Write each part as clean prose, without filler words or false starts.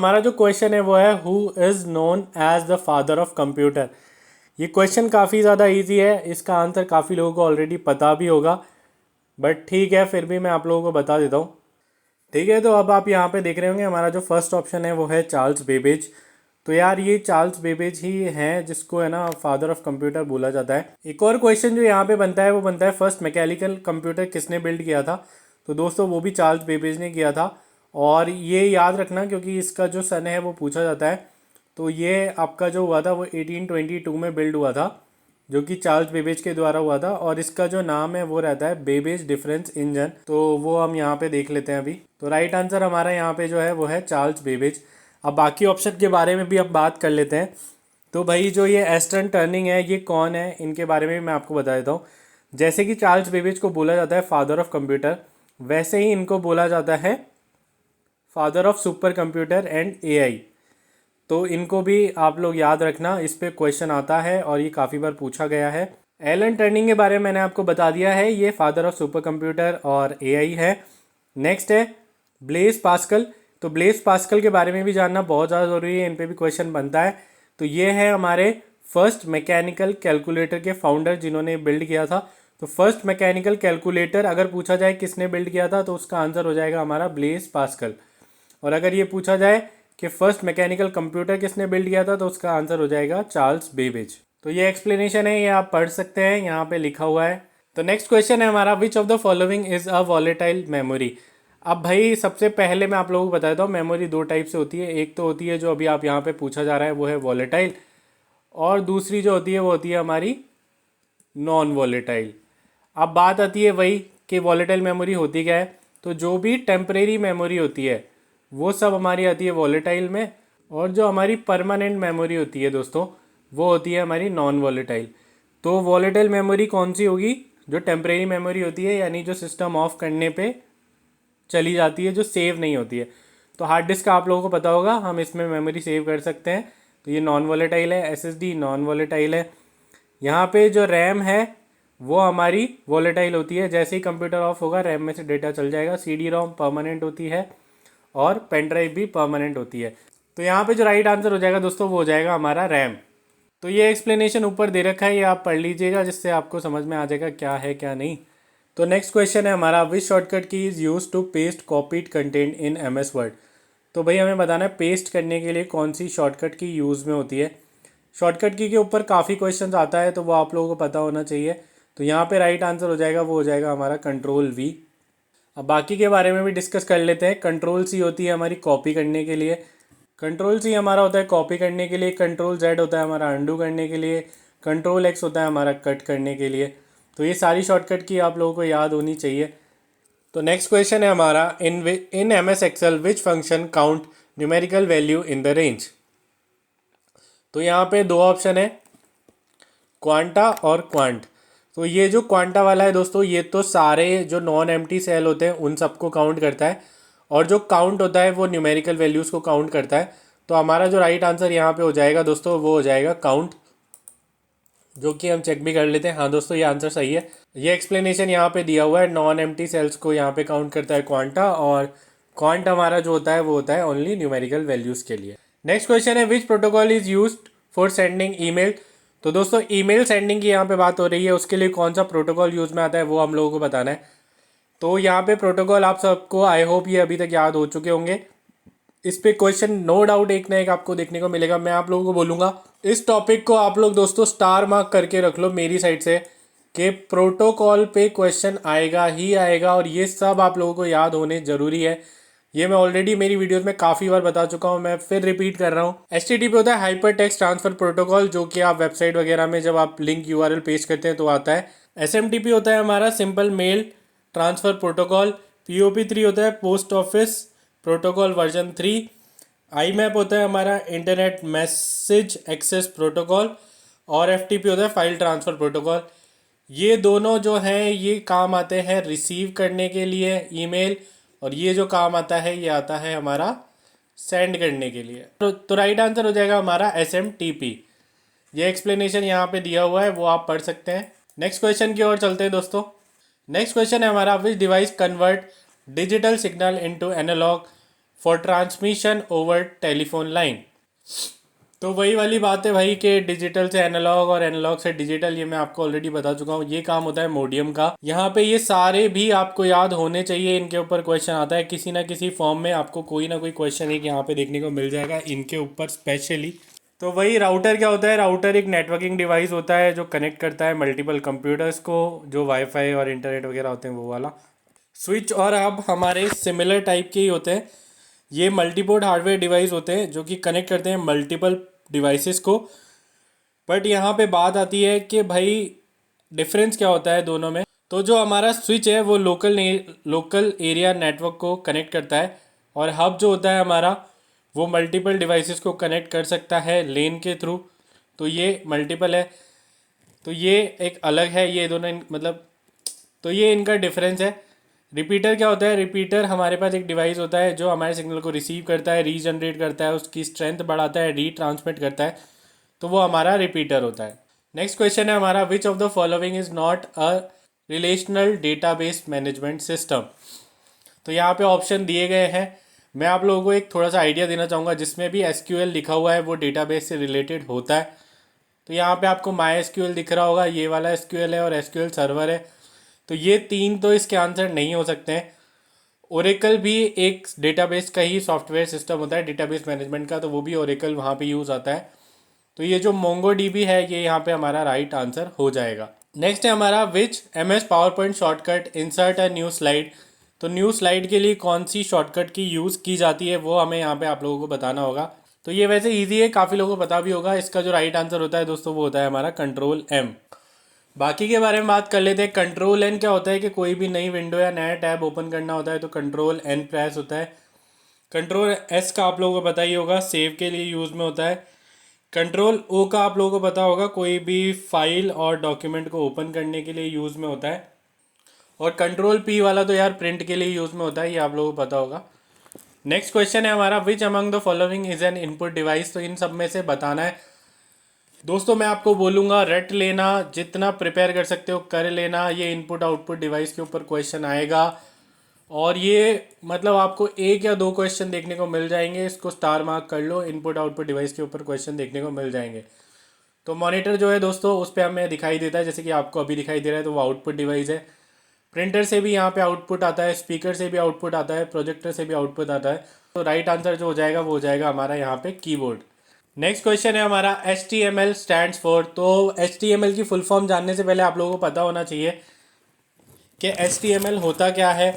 हमारा जो क्वेश्चन है वो है who is known as the father of computer. ये क्वेश्चन काफ़ी ज़्यादा इजी है, इसका आंसर काफ़ी लोगों को ऑलरेडी पता भी होगा, बट ठीक है फिर भी मैं आप लोगों को बता देता हूँ। ठीक है, तो अब आप यहाँ पे देख रहे होंगे हमारा जो फर्स्ट ऑप्शन है वो है चार्ल्स बेबेज। तो यार ये चार्ल्स बेबेज ही हैं जिसको है ना फादर ऑफ कंप्यूटर बोला जाता है। एक और क्वेश्चन जो यहाँ पे बनता है वो बनता है फर्स्ट मैकेनिकल कंप्यूटर किसने बिल्ड किया था। तो दोस्तों वो भी चार्ल्स बेबेज ने किया था, और ये याद रखना क्योंकि इसका जो सन है वो पूछा जाता है। तो ये आपका जो हुआ था वो 1822 में बिल्ड हुआ था, जो कि चार्ल्स बेबेज के द्वारा हुआ था, और इसका जो नाम है वो रहता है बेबेज डिफरेंस इंजन। तो वो हम यहाँ पे देख लेते हैं अभी। तो राइट आंसर हमारा यहाँ पे जो है वो है चार्ल्स बेबेज। अब बाकी ऑप्शन के बारे में भी हम बात कर लेते हैं। तो भाई जो ये एस्टर्न टर्निंग है ये कौन है, इनके बारे में मैं आपको बता देता हूँ। जैसे कि चार्ल्स बेबेज को बोला जाता है फादर ऑफ कंप्यूटर, वैसे ही इनको बोला जाता है father of super computer and AI. तो इनको भी आप लोग याद रखना, इस पे क्वेश्चन आता है और ये काफ़ी बार पूछा गया है। एलन टर्निंग के बारे में मैंने आपको बता दिया है, ये फादर ऑफ सुपर कंप्यूटर और एआई है। नेक्स्ट है ब्लेस पास्कल। तो ब्लेस पास्कल के बारे में भी जानना बहुत ज़्यादा ज़रूरी है, इन पे भी क्वेश्चन बनता है। तो ये है हमारे फर्स्ट मैकेनिकल कैलकुलेटर के फाउंडर जिन्होंने बिल्ड किया था। तो फर्स्ट मैकेनिकल कैलकुलेटर अगर पूछा जाए किसने बिल्ड किया था तो उसका आंसर हो जाएगा हमारा ब्लेस पास्कल। और अगर ये पूछा जाए कि फर्स्ट मैकेनिकल कंप्यूटर किसने बिल्ड किया था तो उसका आंसर हो जाएगा चार्ल्स बेबेज। तो ये एक्सप्लेनेशन है, ये आप पढ़ सकते हैं, यहाँ पे लिखा हुआ है। तो नेक्स्ट क्वेश्चन है हमारा विच of the following is a volatile memory. अब भाई सबसे पहले मैं आप लोगों को बताता हूँ, मेमोरी दो टाइप से होती है। एक तो होती है जो अभी आप यहाँ पे पूछा जा रहा है वो है वॉलेटाइल, और दूसरी जो होती है वो होती है हमारी नॉन वॉलेटाइल। अब बात आती है वही कि वॉलेटाइल मेमोरी होती क्या है। तो जो भी टेम्परेरी मेमोरी होती है वो सब हमारी आती है वॉलेटाइल में, और जो हमारी परमानेंट मेमोरी होती है दोस्तों वो होती है हमारी नॉन वॉलेटाइल। तो वॉलेटाइल मेमोरी कौन सी होगी, जो टेम्परेरी मेमोरी होती है, यानी जो सिस्टम ऑफ करने पे चली जाती है, जो सेव नहीं होती है। तो हार्ड डिस्क का आप लोगों को पता होगा, हम इसमें मेमोरी सेव कर सकते हैं। तो ये नॉन वॉलेटाइल है। एसएसडी नॉन वॉलेटाइल है। यहाँ पे जो रैम है वो हमारी वॉलेटाइल होती है, जैसे ही कंप्यूटर ऑफ होगा रैम में से डेटा चल जाएगा। सीडी रोम परमानेंट होती है और पेन ड्राइव भी परमानेंट होती है। तो यहाँ पे जो राइट आंसर हो जाएगा दोस्तों वो हो जाएगा हमारा रैम। तो ये एक्सप्लेनेशन ऊपर दे रखा है, ये आप पढ़ लीजिएगा जिससे आपको समझ में आ जाएगा क्या है क्या नहीं। तो नेक्स्ट क्वेश्चन है हमारा which shortcut key is use to paste copied content in MS Word. तो भाई हमें बताना है पेस्ट करने के लिए कौन सी शॉर्टकट की यूज़ में होती है। शॉर्टकट की के ऊपर काफ़ी क्वेश्चन आता है तो वो आप लोगों को पता होना चाहिए। तो यहाँ पे राइट आंसर हो जाएगा वो हो जाएगा हमारा कंट्रोल वी। अब बाकी के बारे में भी डिस्कस कर लेते हैं। कंट्रोल सी होती है हमारी कॉपी करने के लिए, कंट्रोल सी हमारा होता है कॉपी करने के लिए। कंट्रोल जेड होता है हमारा अंडू करने के लिए। कंट्रोल एक्स होता है हमारा कट करने के लिए। तो ये सारी शॉर्टकट की आप लोगों को याद होनी चाहिए। तो नेक्स्ट क्वेश्चन है हमारा in M S Excel which function count numerical value in the range. तो यहाँ पे दो ऑप्शन है, क्वांटा और क्वांट। तो ये जो क्वांटा वाला है दोस्तों ये तो सारे जो नॉन एम्प्टी सेल होते हैं उन सबको काउंट करता है, और जो काउंट होता है वो न्यूमेरिकल वैल्यूज़ को काउंट करता है। तो हमारा जो राइट आंसर यहाँ पे हो जाएगा दोस्तों वो हो जाएगा काउंट, जो कि हम चेक भी कर लेते हैं। हाँ दोस्तों ये आंसर सही है। ये एक्सप्लेनेशन यहाँ पे दिया हुआ है, नॉन एम्प्टी सेल्स को यहाँ पे काउंट करता है क्वांटा, और क्वांट हमारा जो होता है वो होता है ओनली न्यूमेरिकल वैल्यूज़ के लिए। नेक्स्ट क्वेश्चन है विच protocol is used for sending email. तो दोस्तों ईमेल सेंडिंग की यहाँ पे बात हो रही है, उसके लिए कौन सा प्रोटोकॉल यूज़ में आता है वो हम लोगों को बताना है। तो यहाँ पे प्रोटोकॉल आप सबको आई होप ये अभी तक याद हो चुके होंगे। इस पे क्वेश्चन नो डाउट एक ना एक आपको देखने को मिलेगा। मैं आप लोगों को बोलूँगा इस टॉपिक को आप लोग दोस्तों स्टार मार्क करके रख लो मेरी साइड से, कि प्रोटोकॉल पे क्वेश्चन आएगा ही आएगा, और ये सब आप लोगों को याद होने ज़रूरी है। ये मैं ऑलरेडी मेरी वीडियोस में काफ़ी बार बता चुका हूँ, मैं फिर रिपीट कर रहा हूँ। HTTP होता है हाइपर टेक्स्ट ट्रांसफ़र प्रोटोकॉल, जो कि आप वेबसाइट वगैरह में जब आप लिंक URL पेस्ट करते हैं तो आता है। SMTP होता है हमारा simple mail transfer protocol. POP3 होता है post office protocol version 3। IMAP होता है हमारा इंटरनेट मैसेज एक्सेस प्रोटोकॉल, और FTP होता है फाइल ट्रांसफ़र प्रोटोकॉल। ये दोनों जो हैं ये काम आते हैं रिसीव करने के लिए ईमेल, और ये जो काम आता है ये आता है हमारा सेंड करने के लिए। तो राइट आंसर हो जाएगा हमारा SMTP। ये एक्सप्लेनेशन यहाँ पे दिया हुआ है वो आप पढ़ सकते हैं। नेक्स्ट क्वेश्चन की ओर चलते हैं दोस्तों। नेक्स्ट क्वेश्चन है हमारा which device convert digital signal into analog for transmission over telephone line. तो वही वाली बात है भाई कि डिजिटल से एनालॉग और एनालॉग से डिजिटल, ये मैं आपको ऑलरेडी बता चुका हूँ। ये काम होता है मोडियम का। यहाँ पे ये सारे भी आपको याद होने चाहिए, इनके ऊपर क्वेश्चन आता है किसी ना किसी फॉर्म में, आपको कोई ना कोई क्वेश्चन एक यहाँ पे देखने को मिल जाएगा इनके ऊपर स्पेशली। तो वही राउटर क्या होता है, राउटर एक नेटवर्किंग डिवाइस होता है जो कनेक्ट करता है मल्टीपल कंप्यूटर्स को, जो वाईफाई और इंटरनेट वगैरह होते हैं वो वाला। स्विच और हब हमारे सिमिलर टाइप के ही होते हैं। ये मल्टीपोर्ट हार्डवेयर डिवाइस होते हैं जो कि कनेक्ट करते हैं मल्टीपल डिवाइसेस को। बट यहाँ पे बात आती है कि भाई डिफरेंस क्या होता है दोनों में। तो जो हमारा स्विच है वो लोकल एरिया नेटवर्क को कनेक्ट करता है, और हब जो होता है हमारा वो मल्टीपल डिवाइसेस को कनेक्ट कर सकता है लेन के थ्रू। तो ये मल्टीपल है, तो ये एक अलग है, ये दोनों मतलब, तो ये इनका डिफरेंस है। रिपीटर क्या होता है, रिपीटर हमारे पास एक डिवाइस होता है जो हमारे सिग्नल को रिसीव करता है, रीजनरेट करता है, उसकी स्ट्रेंथ बढ़ाता है, रीट्रांसमिट करता है, तो वो हमारा रिपीटर होता है। नेक्स्ट क्वेश्चन है हमारा, विच of the following is not a relational database management system. तो यहाँ पे ऑप्शन दिए गए हैं। मैं आप लोगों को एक थोड़ा सा आइडिया देना चाहूँगा, जिसमें भी एसक्यूएल लिखा हुआ है वो डेटाबेस से रिलेटेड होता है। तो यहाँ पे आपको माई एसक्यूएल दिख रहा होगा, ये वाला एसक्यूएल है और एसक्यूएल सर्वर है। तो ये तीन तो इसके आंसर नहीं हो सकते हैं। ओरेकल भी एक डेटाबेस का ही सॉफ्टवेयर सिस्टम होता है डेटाबेस मैनेजमेंट का, तो वो भी ओरेकल वहाँ पे यूज़ आता है। तो ये जो मोंगो डीबी है ये यहाँ पे हमारा राइट आंसर हो जाएगा। नेक्स्ट है हमारा, which MS power point shortcut insert a new slide. तो न्यू स्लाइड के लिए कौन सी शॉर्टकट की यूज़ की जाती है वो हमें यहाँ पे आप लोगों को बताना होगा। तो ये वैसे ईजी है, काफ़ी लोगों को पता भी होगा। इसका जो राइट आंसर होता है दोस्तों वो होता है हमारा कंट्रोल एम। बाकी के बारे में बात कर लेते हैं। कंट्रोल एन क्या होता है कि कोई भी नई विंडो या नया टैब ओपन करना होता है तो कंट्रोल एन प्रेस होता है। कंट्रोल एस का आप लोगों को पता ही होगा, सेव के लिए यूज़ में होता है। कंट्रोल ओ का आप लोगों को पता होगा, कोई भी फाइल और डॉक्यूमेंट को ओपन करने के लिए यूज़ में होता है। और कंट्रोल पी वाला तो यार प्रिंट के लिए यूज़ में होता है, ये आप लोगों को पता होगा। नेक्स्ट क्वेश्चन है हमारा, विच among the following is an input device. तो इन सब में से बताना है दोस्तों। मैं आपको बोलूँगा रट लेना, जितना प्रिपेयर कर सकते हो कर लेना। ये इनपुट आउटपुट डिवाइस के ऊपर क्वेश्चन आएगा, और ये मतलब आपको एक या दो क्वेश्चन देखने को मिल जाएंगे। इसको स्टार मार्क कर लो, इनपुट आउटपुट डिवाइस के ऊपर क्वेश्चन देखने को मिल जाएंगे। तो मॉनिटर जो है दोस्तों उस पर हमें दिखाई देता है, जैसे कि आपको अभी दिखाई दे रहा है, तो वो आउटपुट डिवाइस है। प्रिंटर से भी यहाँ पे आउटपुट आता है, स्पीकर से भी आउटपुट आता है, प्रोजेक्टर से भी आउटपुट आता है। तो राइट आंसर जो हो जाएगा वो हो जाएगा हमारा यहाँ पे कीबोर्ड। नेक्स्ट क्वेश्चन है हमारा, HTML स्टैंड्स फॉर। तो HTML की फुल फॉर्म जानने से पहले आप लोगों को पता होना चाहिए कि HTML होता क्या है,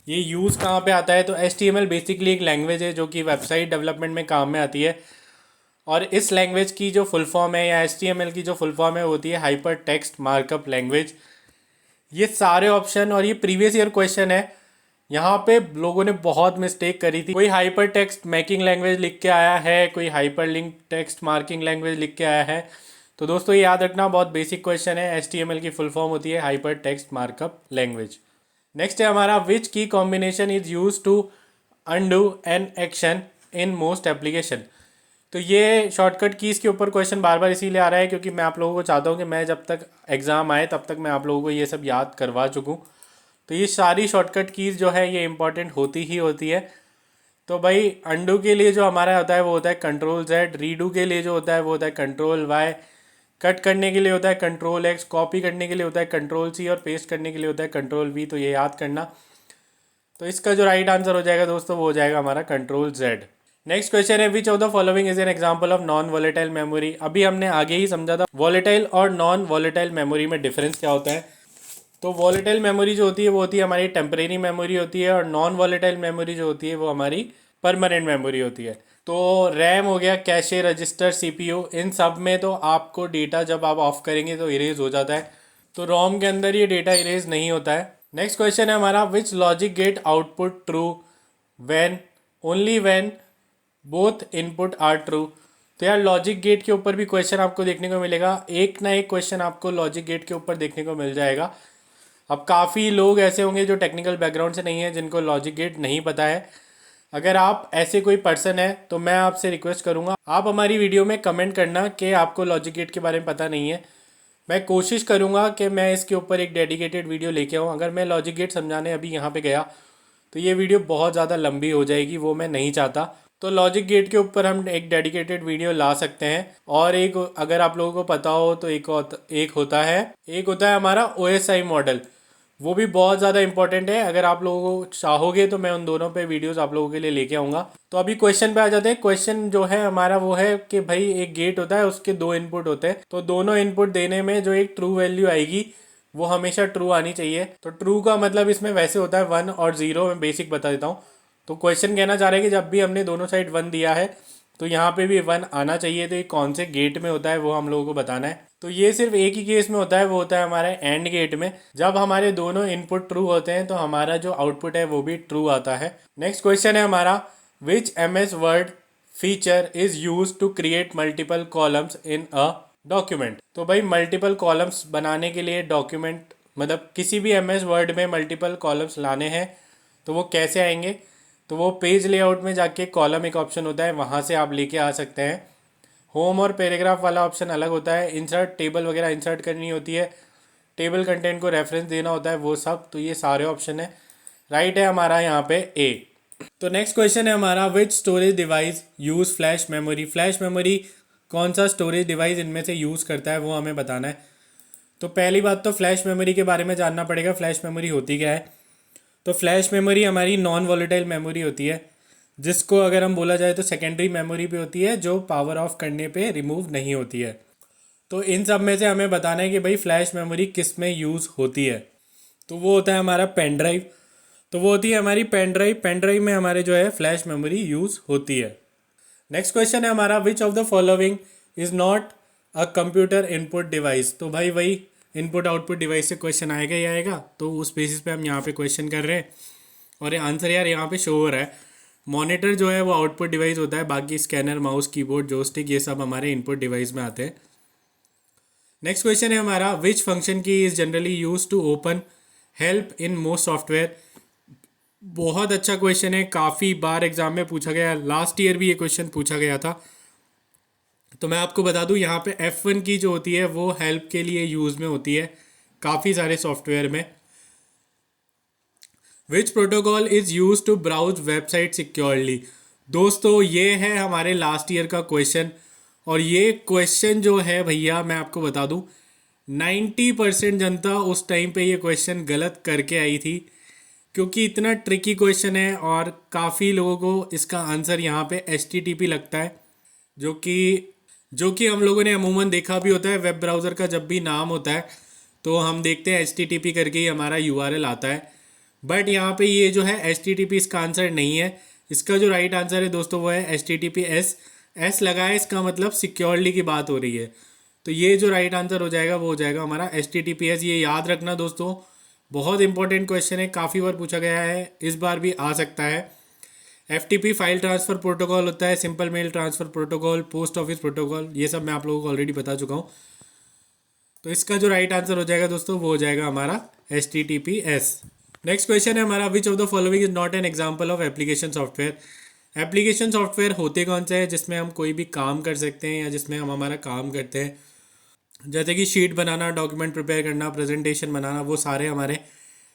ये यूज़ कहाँ पे आता है। तो HTML बेसिकली एक लैंग्वेज है जो कि वेबसाइट डेवलपमेंट में काम में आती है। और इस लैंग्वेज की जो फुल फॉर्म है, या HTML की जो फुल फॉर्म है, होती है हाइपर टेक्स्ट मार्कअप लैंग्वेज। ये सारे ऑप्शन, और ये प्रीवियस ईयर क्वेश्चन है, यहाँ पे लोगों ने बहुत मिस्टेक करी थी। कोई हाइपर टेक्स्ट मैकिंग लैंग्वेज लिख के आया है, कोई hyper link text marking language लिख के आया है। तो दोस्तों ये याद रखना, बहुत बेसिक क्वेश्चन है। HTML की फुल फॉर्म होती है hyper text markup language. Next है हमारा, which key combination is use to undo an action in most application. तो ये शॉर्टकट कीज़ के ऊपर क्वेश्चन बार बार इसीलिए आ रहा है क्योंकि मैं आप लोगों को चाहता हूँ कि मैं जब तक एग्ज़ाम आए तब तक मैं आप लोगों को ये सब याद करवा चुकूँ। तो ये सारी शॉर्टकट कीज़ जो है ये इंपॉर्टेंट होती ही होती है। तो भाई अंडू के लिए जो हमारा होता है वो होता है कंट्रोल Z, रीडू के लिए जो होता है वो होता है कंट्रोल Y, कट करने के लिए होता है कंट्रोल X, कॉपी करने के लिए होता है कंट्रोल C, और पेस्ट करने के लिए होता है कंट्रोल V। तो ये याद करना। तो इसका जो राइट आंसर हो जाएगा दोस्तों वो हो जाएगा हमारा कंट्रोल Z। नेक्स्ट क्वेश्चन है, which of the following is an example of non volatile memory. अभी हमने आगे ही समझा था वॉलेटाइल और नॉन वॉलेटाइल मेमोरी में डिफरेंस क्या होता है। तो वॉलेटाइल मेमोरी जो होती है वो होती है हमारी टेम्परेरी मेमोरी होती है, और नॉन वॉलेटाइल मेमोरी जो होती है वो हमारी परमानेंट मेमोरी होती है। तो रैम हो गया, कैशे, रजिस्टर, CPU, इन सब में तो आपको डेटा जब आप ऑफ करेंगे तो इरेज हो जाता है। तो रोम के अंदर ये डेटा इरेज नहीं होता है। नेक्स्ट क्वेश्चन है हमारा, which logic gate output true when only when both input are true. तो यार लॉजिक गेट के ऊपर भी क्वेश्चन आपको देखने को मिलेगा, एक ना एक क्वेश्चन आपको लॉजिक गेट के ऊपर देखने को मिल जाएगा। अब काफ़ी लोग ऐसे होंगे जो टेक्निकल बैकग्राउंड से नहीं है, जिनको लॉजिक गेट नहीं पता है। अगर आप ऐसे कोई पर्सन है तो मैं आपसे रिक्वेस्ट करूंगा, आप हमारी वीडियो में कमेंट करना कि आपको लॉजिक गेट के बारे में पता नहीं है। मैं कोशिश करूंगा कि मैं इसके ऊपर एक डेडिकेटेड वीडियो लेके आऊँ। अगर मैं लॉजिक गेट समझाने अभी यहाँ पे गया तो ये वीडियो बहुत ज़्यादा लंबी हो जाएगी, वो मैं नहीं चाहता। तो लॉजिक गेट के ऊपर हम एक डेडिकेटेड वीडियो ला सकते हैं। और एक, अगर आप लोगों को पता हो तो एक होता है हमारा OSI मॉडल। वो भी बहुत ज़्यादा इंपॉर्टेंट है। अगर आप लोगों को चाहोगे तो मैं उन दोनों पे वीडियोस आप लोगों के लिए लेके आऊँगा। तो अभी क्वेश्चन पे आ जाते हैं। क्वेश्चन जो है हमारा वो है कि भाई एक गेट होता है, उसके 2 इनपुट होते हैं। तो दोनों इनपुट देने में जो एक ट्रू वैल्यू आएगी वो हमेशा ट्रू आनी चाहिए। तो ट्रू का मतलब इसमें वैसे होता है 1 और 0। मैं बेसिक बता देता हूँ। तो क्वेश्चन कहना चाह रहे हैं कि जब भी हमने दोनों साइड 1 दिया है तो यहाँ पे भी 1 आना चाहिए। तो ये कौन से गेट में होता है वो हम लोगों को बताना है। तो ये सिर्फ एक ही केस में होता है, वो होता है हमारे एंड गेट में। जब हमारे दोनों इनपुट ट्रू होते हैं तो हमारा जो आउटपुट है वो भी ट्रू आता है। नेक्स्ट क्वेश्चन है हमारा, which MS Word feature is use to create multiple columns in a document. तो भाई मल्टीपल कॉलम्स बनाने के लिए डॉक्यूमेंट, मतलब किसी भी MS वर्ड में मल्टीपल कॉलम्स लाने हैं तो वो कैसे आएंगे। तो वो पेज लेआउट में जाके कॉलम एक ऑप्शन होता है, वहाँ से आप लेके आ सकते हैं। होम और पैराग्राफ वाला ऑप्शन अलग होता है। इंसर्ट टेबल वगैरह इंसर्ट करनी होती है, टेबल कंटेंट को रेफरेंस देना होता है, वो सब। तो ये सारे ऑप्शन है। राइट है हमारा यहाँ पे ए। तो नेक्स्ट क्वेश्चन है हमारा, which storage device use flash memory. Flash memory कौन सा स्टोरेज डिवाइस इनमें से यूज़ करता है वो हमें बताना है। तो पहली बात तो फ्लैश मेमोरी के बारे में जानना पड़ेगा। फ्लैश मेमोरी होती क्या है। तो फ्लैश मेमोरी हमारी नॉन वॉलेटाइल मेमोरी होती है, जिसको अगर हम बोला जाए तो सेकेंडरी मेमोरी भी होती है, जो पावर ऑफ करने पे रिमूव नहीं होती है। तो इन सब में से हमें बताना है कि भाई फ्लैश मेमोरी किस में यूज़ होती है। तो वो होता है हमारा पेन ड्राइव। तो वो होती है हमारी पेन ड्राइव। पेन ड्राइव में हमारे जो है फ्लैश मेमोरी यूज़ होती है। नेक्स्ट क्वेश्चन है हमारा, विच of the following is not a computer input device. तो भाई वही इनपुट आउटपुट डिवाइस से क्वेश्चन आएगा ही आएगा। तो उस बेसिस पे हम यहाँ पे क्वेश्चन कर रहे हैं। और ये आंसर यार यहाँ पे शो हो रहा है। मॉनिटर जो है वो आउटपुट डिवाइस होता है, बाकी स्कैनर, माउस, कीबोर्ड, जॉयस्टिक, ये सब हमारे इनपुट डिवाइस में आते हैं। नेक्स्ट क्वेश्चन है हमारा, which function key is generally use to open help in most software. बहुत अच्छा क्वेश्चन है, काफ़ी बार एग्जाम में पूछा गया, लास्ट ईयर भी ये क्वेश्चन पूछा गया था। तो मैं आपको बता दूं, यहाँ पे F1 की जो होती है वो हेल्प के लिए यूज़ में होती है काफ़ी सारे सॉफ्टवेयर में। Which protocol is use to browse website securely. दोस्तों ये है हमारे लास्ट ईयर का क्वेश्चन। और ये क्वेश्चन जो है भैया मैं आपको बता दूं, 90% जनता उस टाइम पे ये क्वेश्चन गलत करके आई थी, क्योंकि इतना ट्रिकी क्वेश्चन है और काफ़ी लोगों को इसका आंसर यहाँ पे HTTP लगता है, जो कि हम लोगों ने अमूमन देखा भी होता है। वेब ब्राउज़र का जब भी नाम होता है तो हम देखते हैं HTTP करके ही हमारा URL आता है। बट यहाँ पे ये जो है HTTP इसका आंसर नहीं है। इसका जो राइट आंसर है दोस्तों वो है HTTPS। एस लगा है, इसका मतलब सिक्योरली की बात हो रही है। तो ये जो राइट आंसर हो जाएगा वो हो जाएगा हमारा HTTPS। ये याद रखना दोस्तों, बहुत इंपॉर्टेंट क्वेश्चन है, काफ़ी बार पूछा गया है, इस बार भी आ सकता है। FTP फाइल ट्रांसफ़र प्रोटोकॉल होता है, simple mail transfer protocol, post office protocol, ये सब मैं आप लोगों को ऑलरेडी बता चुका हूँ। तो इसका जो राइट आंसर हो जाएगा दोस्तों वो हो जाएगा हमारा HTTPS। नेक्स्ट क्वेश्चन है हमारा, विच of the following is not an example of application software. Application software होते कौन से हैं जिसमें हम कोई भी काम कर सकते हैं या जिसमें हम हमारा काम करते हैं, जैसे कि शीट बनाना, डॉक्यूमेंट प्रिपेयर करना, प्रेजेंटेशन बनाना, वो सारे हमारे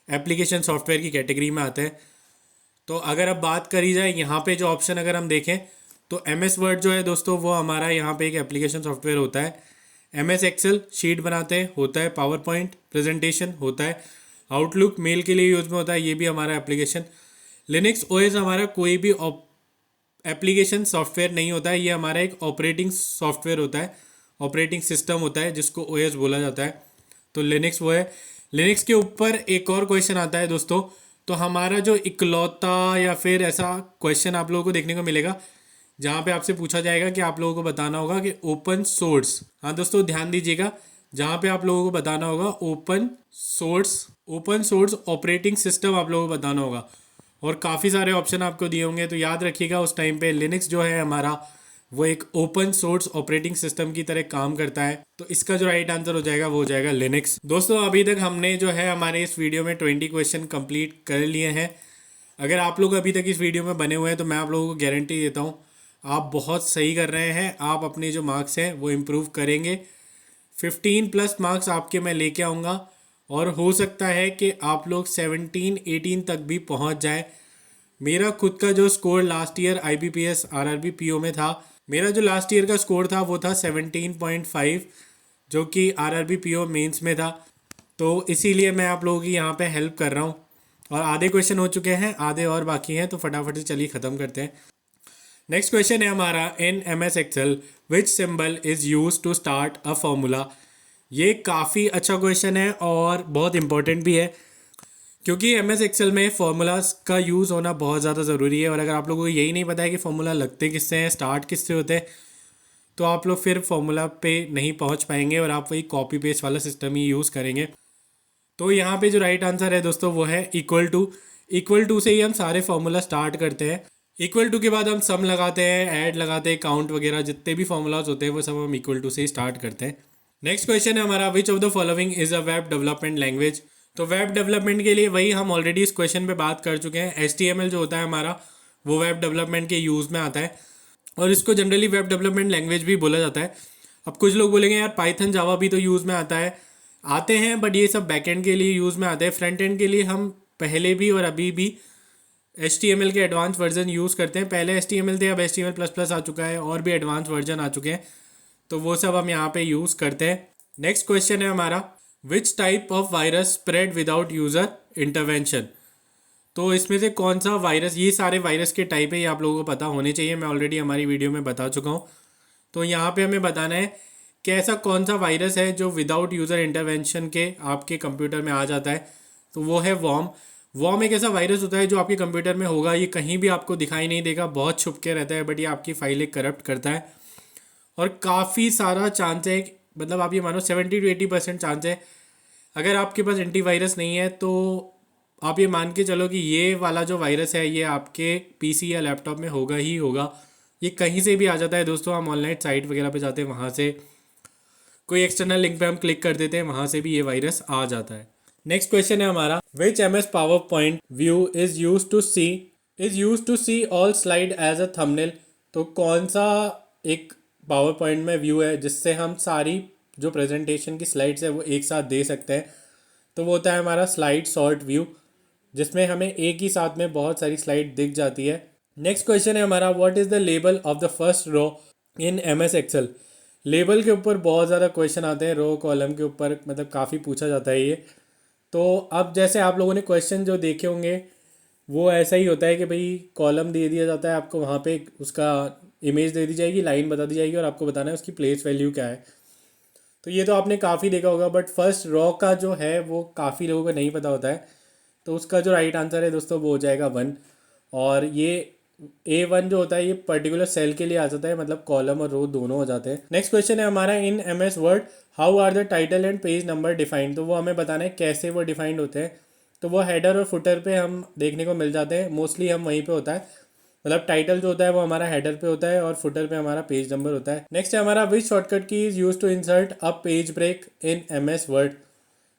एप्लीकेशन सॉफ्टवेयर की कैटेगरी में आते हैं। तो अगर अब बात करी जाए यहाँ पे जो ऑप्शन अगर हम देखें तो MS वर्ड जो है दोस्तों वो हमारा यहाँ पे एक एप्लीकेशन सॉफ्टवेयर होता है। MS एक्सेल शीट बनाते हैं होता है, पावर पॉइंट प्रेजेंटेशन होता है, आउटलुक मेल के लिए यूज़ में होता है, ये भी हमारा एप्लीकेशन। लिनक्स OS हमारा कोई भी एप्लीकेशन सॉफ्टवेयर नहीं होता है, ये हमारा एक ऑपरेटिंग सॉफ्टवेयर होता है, ऑपरेटिंग सिस्टम होता है जिसको OS बोला जाता है। तो लिनक्स वो है। लिनक्स के ऊपर एक और क्वेश्चन आता है दोस्तों। तो हमारा जो इकलौता या फिर ऐसा क्वेश्चन आप लोगों को देखने को मिलेगा जहाँ पे आपसे पूछा जाएगा कि आप लोगों को बताना होगा कि ओपन सोर्स, हाँ दोस्तों ध्यान दीजिएगा, जहाँ पे आप लोगों को बताना होगा ओपन सोर्स ऑपरेटिंग सिस्टम आप लोगों को बताना होगा। और काफ़ी सारे ऑप्शन आपको दिए होंगे, तो याद रखिएगा उस टाइम पे लिनक्स जो है हमारा वो एक ओपन सोर्स ऑपरेटिंग सिस्टम की तरह काम करता है। तो इसका जो राइट आंसर हो जाएगा वो हो जाएगा लिनक्स। दोस्तों अभी तक हमने जो है हमारे इस वीडियो में 20 क्वेश्चन कंप्लीट कर लिए हैं। अगर आप लोग अभी तक इस वीडियो में बने हुए हैं तो मैं आप लोगों को गारंटी देता हूँ आप बहुत सही कर रहे हैं। आप अपने जो मार्क्स हैं वो इम्प्रूव करेंगे। 15+ मार्क्स आपके मैं लेके आऊँगा और हो सकता है कि आप लोग 17-18 तक भी पहुँच जाए। मेरा खुद का जो score last year IBPS RRB PO में था, मेरा जो लास्ट ईयर का स्कोर था वो था 17.5, जो कि RRB PO मेंस में था। तो इसीलिए मैं आप लोगों की यहाँ पे हेल्प कर रहा हूँ। और आधे क्वेश्चन हो चुके हैं, आधे और बाकी हैं, तो फटाफट से चलिए ख़त्म करते हैं। नेक्स्ट क्वेश्चन है हमारा, in MS Excel which symbol is use to start a formula. ये काफ़ी अच्छा क्वेश्चन है और बहुत इंपॉर्टेंट भी है, क्योंकि MS Excel में फार्मूलाज का यूज़ होना बहुत ज़्यादा ज़रूरी है। और अगर आप लोगों को यही नहीं पता है कि फार्मूला लगते किससे हैं, स्टार्ट किससे होते हैं, तो आप लोग फिर फार्मूला पे नहीं पहुंच पाएंगे और आप वही कॉपी पेस्ट वाला सिस्टम ही यूज़ करेंगे। तो यहाँ पे जो राइट आंसर है दोस्तों वो है इक्वल टू। इक्वल टू से ही हम सारे फार्मूला स्टार्ट करते हैं। इक्वल टू के बाद हम सम लगाते हैं, ऐड लगाते हैं, काउंट वगैरह जितने भी फार्मूलाज होते हैं वो सब हम इक्वल टू से ही स्टार्ट करते हैं। नेक्स्ट क्वेश्चन है हमारा, विच of the following is a web development language. तो वेब डेवलपमेंट के लिए वही हम ऑलरेडी इस क्वेश्चन पे बात कर चुके हैं। HTML जो होता है हमारा वो वेब डेवलपमेंट के यूज़ में आता है और इसको जनरली वेब डेवलपमेंट लैंग्वेज भी बोला जाता है। अब कुछ लोग बोलेंगे यार पाइथन जावा भी तो यूज़ में आता है, आते हैं, बट ये सब बैकएंड के लिए यूज़ में आते हैं। फ्रंट एंड के लिए हम पहले भी और अभी भी HTML के एडवांस वर्जन यूज़ करते हैं। पहले HTML थे, अब HTML++ आ चुका है और भी एडवांस वर्जन आ चुके हैं, तो वो सब हम यहाँ पे यूज़ करते हैं। नेक्स्ट क्वेश्चन है हमारा, which type of virus spread without user intervention. तो इसमें से कौन सा वायरस, ये सारे वायरस के टाइप है, ये आप लोगों को पता होने चाहिए, मैं ऑलरेडी हमारी वीडियो में बता चुका हूँ। तो यहाँ पे हमें बताना है कि ऐसा कौन सा वायरस है जो विदाउट यूज़र इंटरवेंशन के आपके कंप्यूटर में आ जाता है। तो वो है वॉर्म। वॉर्म एक ऐसा वायरस होता है जो आपके कंप्यूटर में होगा, ये कहीं भी आपको दिखाई नहीं देगा, बहुत छुप के रहता है, बट ये आपकी फाइलें करप्ट करता है और काफ़ी सारा चांस है, मतलब आप ये मानो 70 to 80% चांस है। अगर आपके पास एंटीवायरस नहीं है तो आप ये मान के चलो कि ये वाला जो वायरस है ये आपके PC या लैपटॉप में होगा ही होगा। ये कहीं से भी आ जाता है दोस्तों, हम ऑनलाइन साइट वगैरह पे जाते हैं, वहाँ से कोई एक्सटर्नल लिंक पे हम क्लिक कर देते हैं, वहाँ से भी ये वायरस आ जाता है। नेक्स्ट क्वेश्चन है हमारा, which MS power point view is use to see all slide as a thumbnail. तो कौन सा एक पावर पॉइंट में व्यू है जिससे हम सारी जो प्रेजेंटेशन की स्लाइड्स है वो एक साथ दे सकते हैं। तो वो होता है हमारा स्लाइड सॉर्ट व्यू, जिसमें हमें एक ही साथ में बहुत सारी स्लाइड दिख जाती है। नेक्स्ट क्वेश्चन है हमारा, what is the label of the first row in MS Excel। Label के ऊपर बहुत ज़्यादा क्वेश्चन आते हैं, रो कॉलम के ऊपर मतलब काफ़ी पूछा जाता है ये। तो अब जैसे आप लोगों ने क्वेश्चन जो देखे होंगे वो ऐसा ही होता है कि भाई कॉलम दे दिया जाता है आपको, वहाँ पे उसका इमेज दे दी जाएगी, लाइन बता दी जाएगी और आपको बताना है उसकी प्लेस वैल्यू क्या है। तो ये तो आपने काफ़ी देखा होगा, बट फर्स्ट रॉ का जो है वो काफ़ी लोगों को नहीं पता होता है। तो उसका जो राइट आंसर है दोस्तों वो हो जाएगा 1। और ये A1 जो होता है ये पर्टिकुलर सेल के लिए आ जाता है, मतलब कॉलम और रो दोनों हो जाते हैं। नेक्स्ट क्वेश्चन है हमारा, in MS Word how are the title and page number defined. तो वो हमें बताना है कैसे वो डिफाइंड होते हैं। तो वो हेडर और फुटर पे हम देखने को मिल जाते हैं, मोस्टली हम वहीं पे होता है, मतलब टाइटल जो होता है वो हमारा हेडर पे होता है और फुटर पे हमारा पेज नंबर होता है। नेक्स्ट है हमारा, which shortcut key is use to insert a page break in MS word.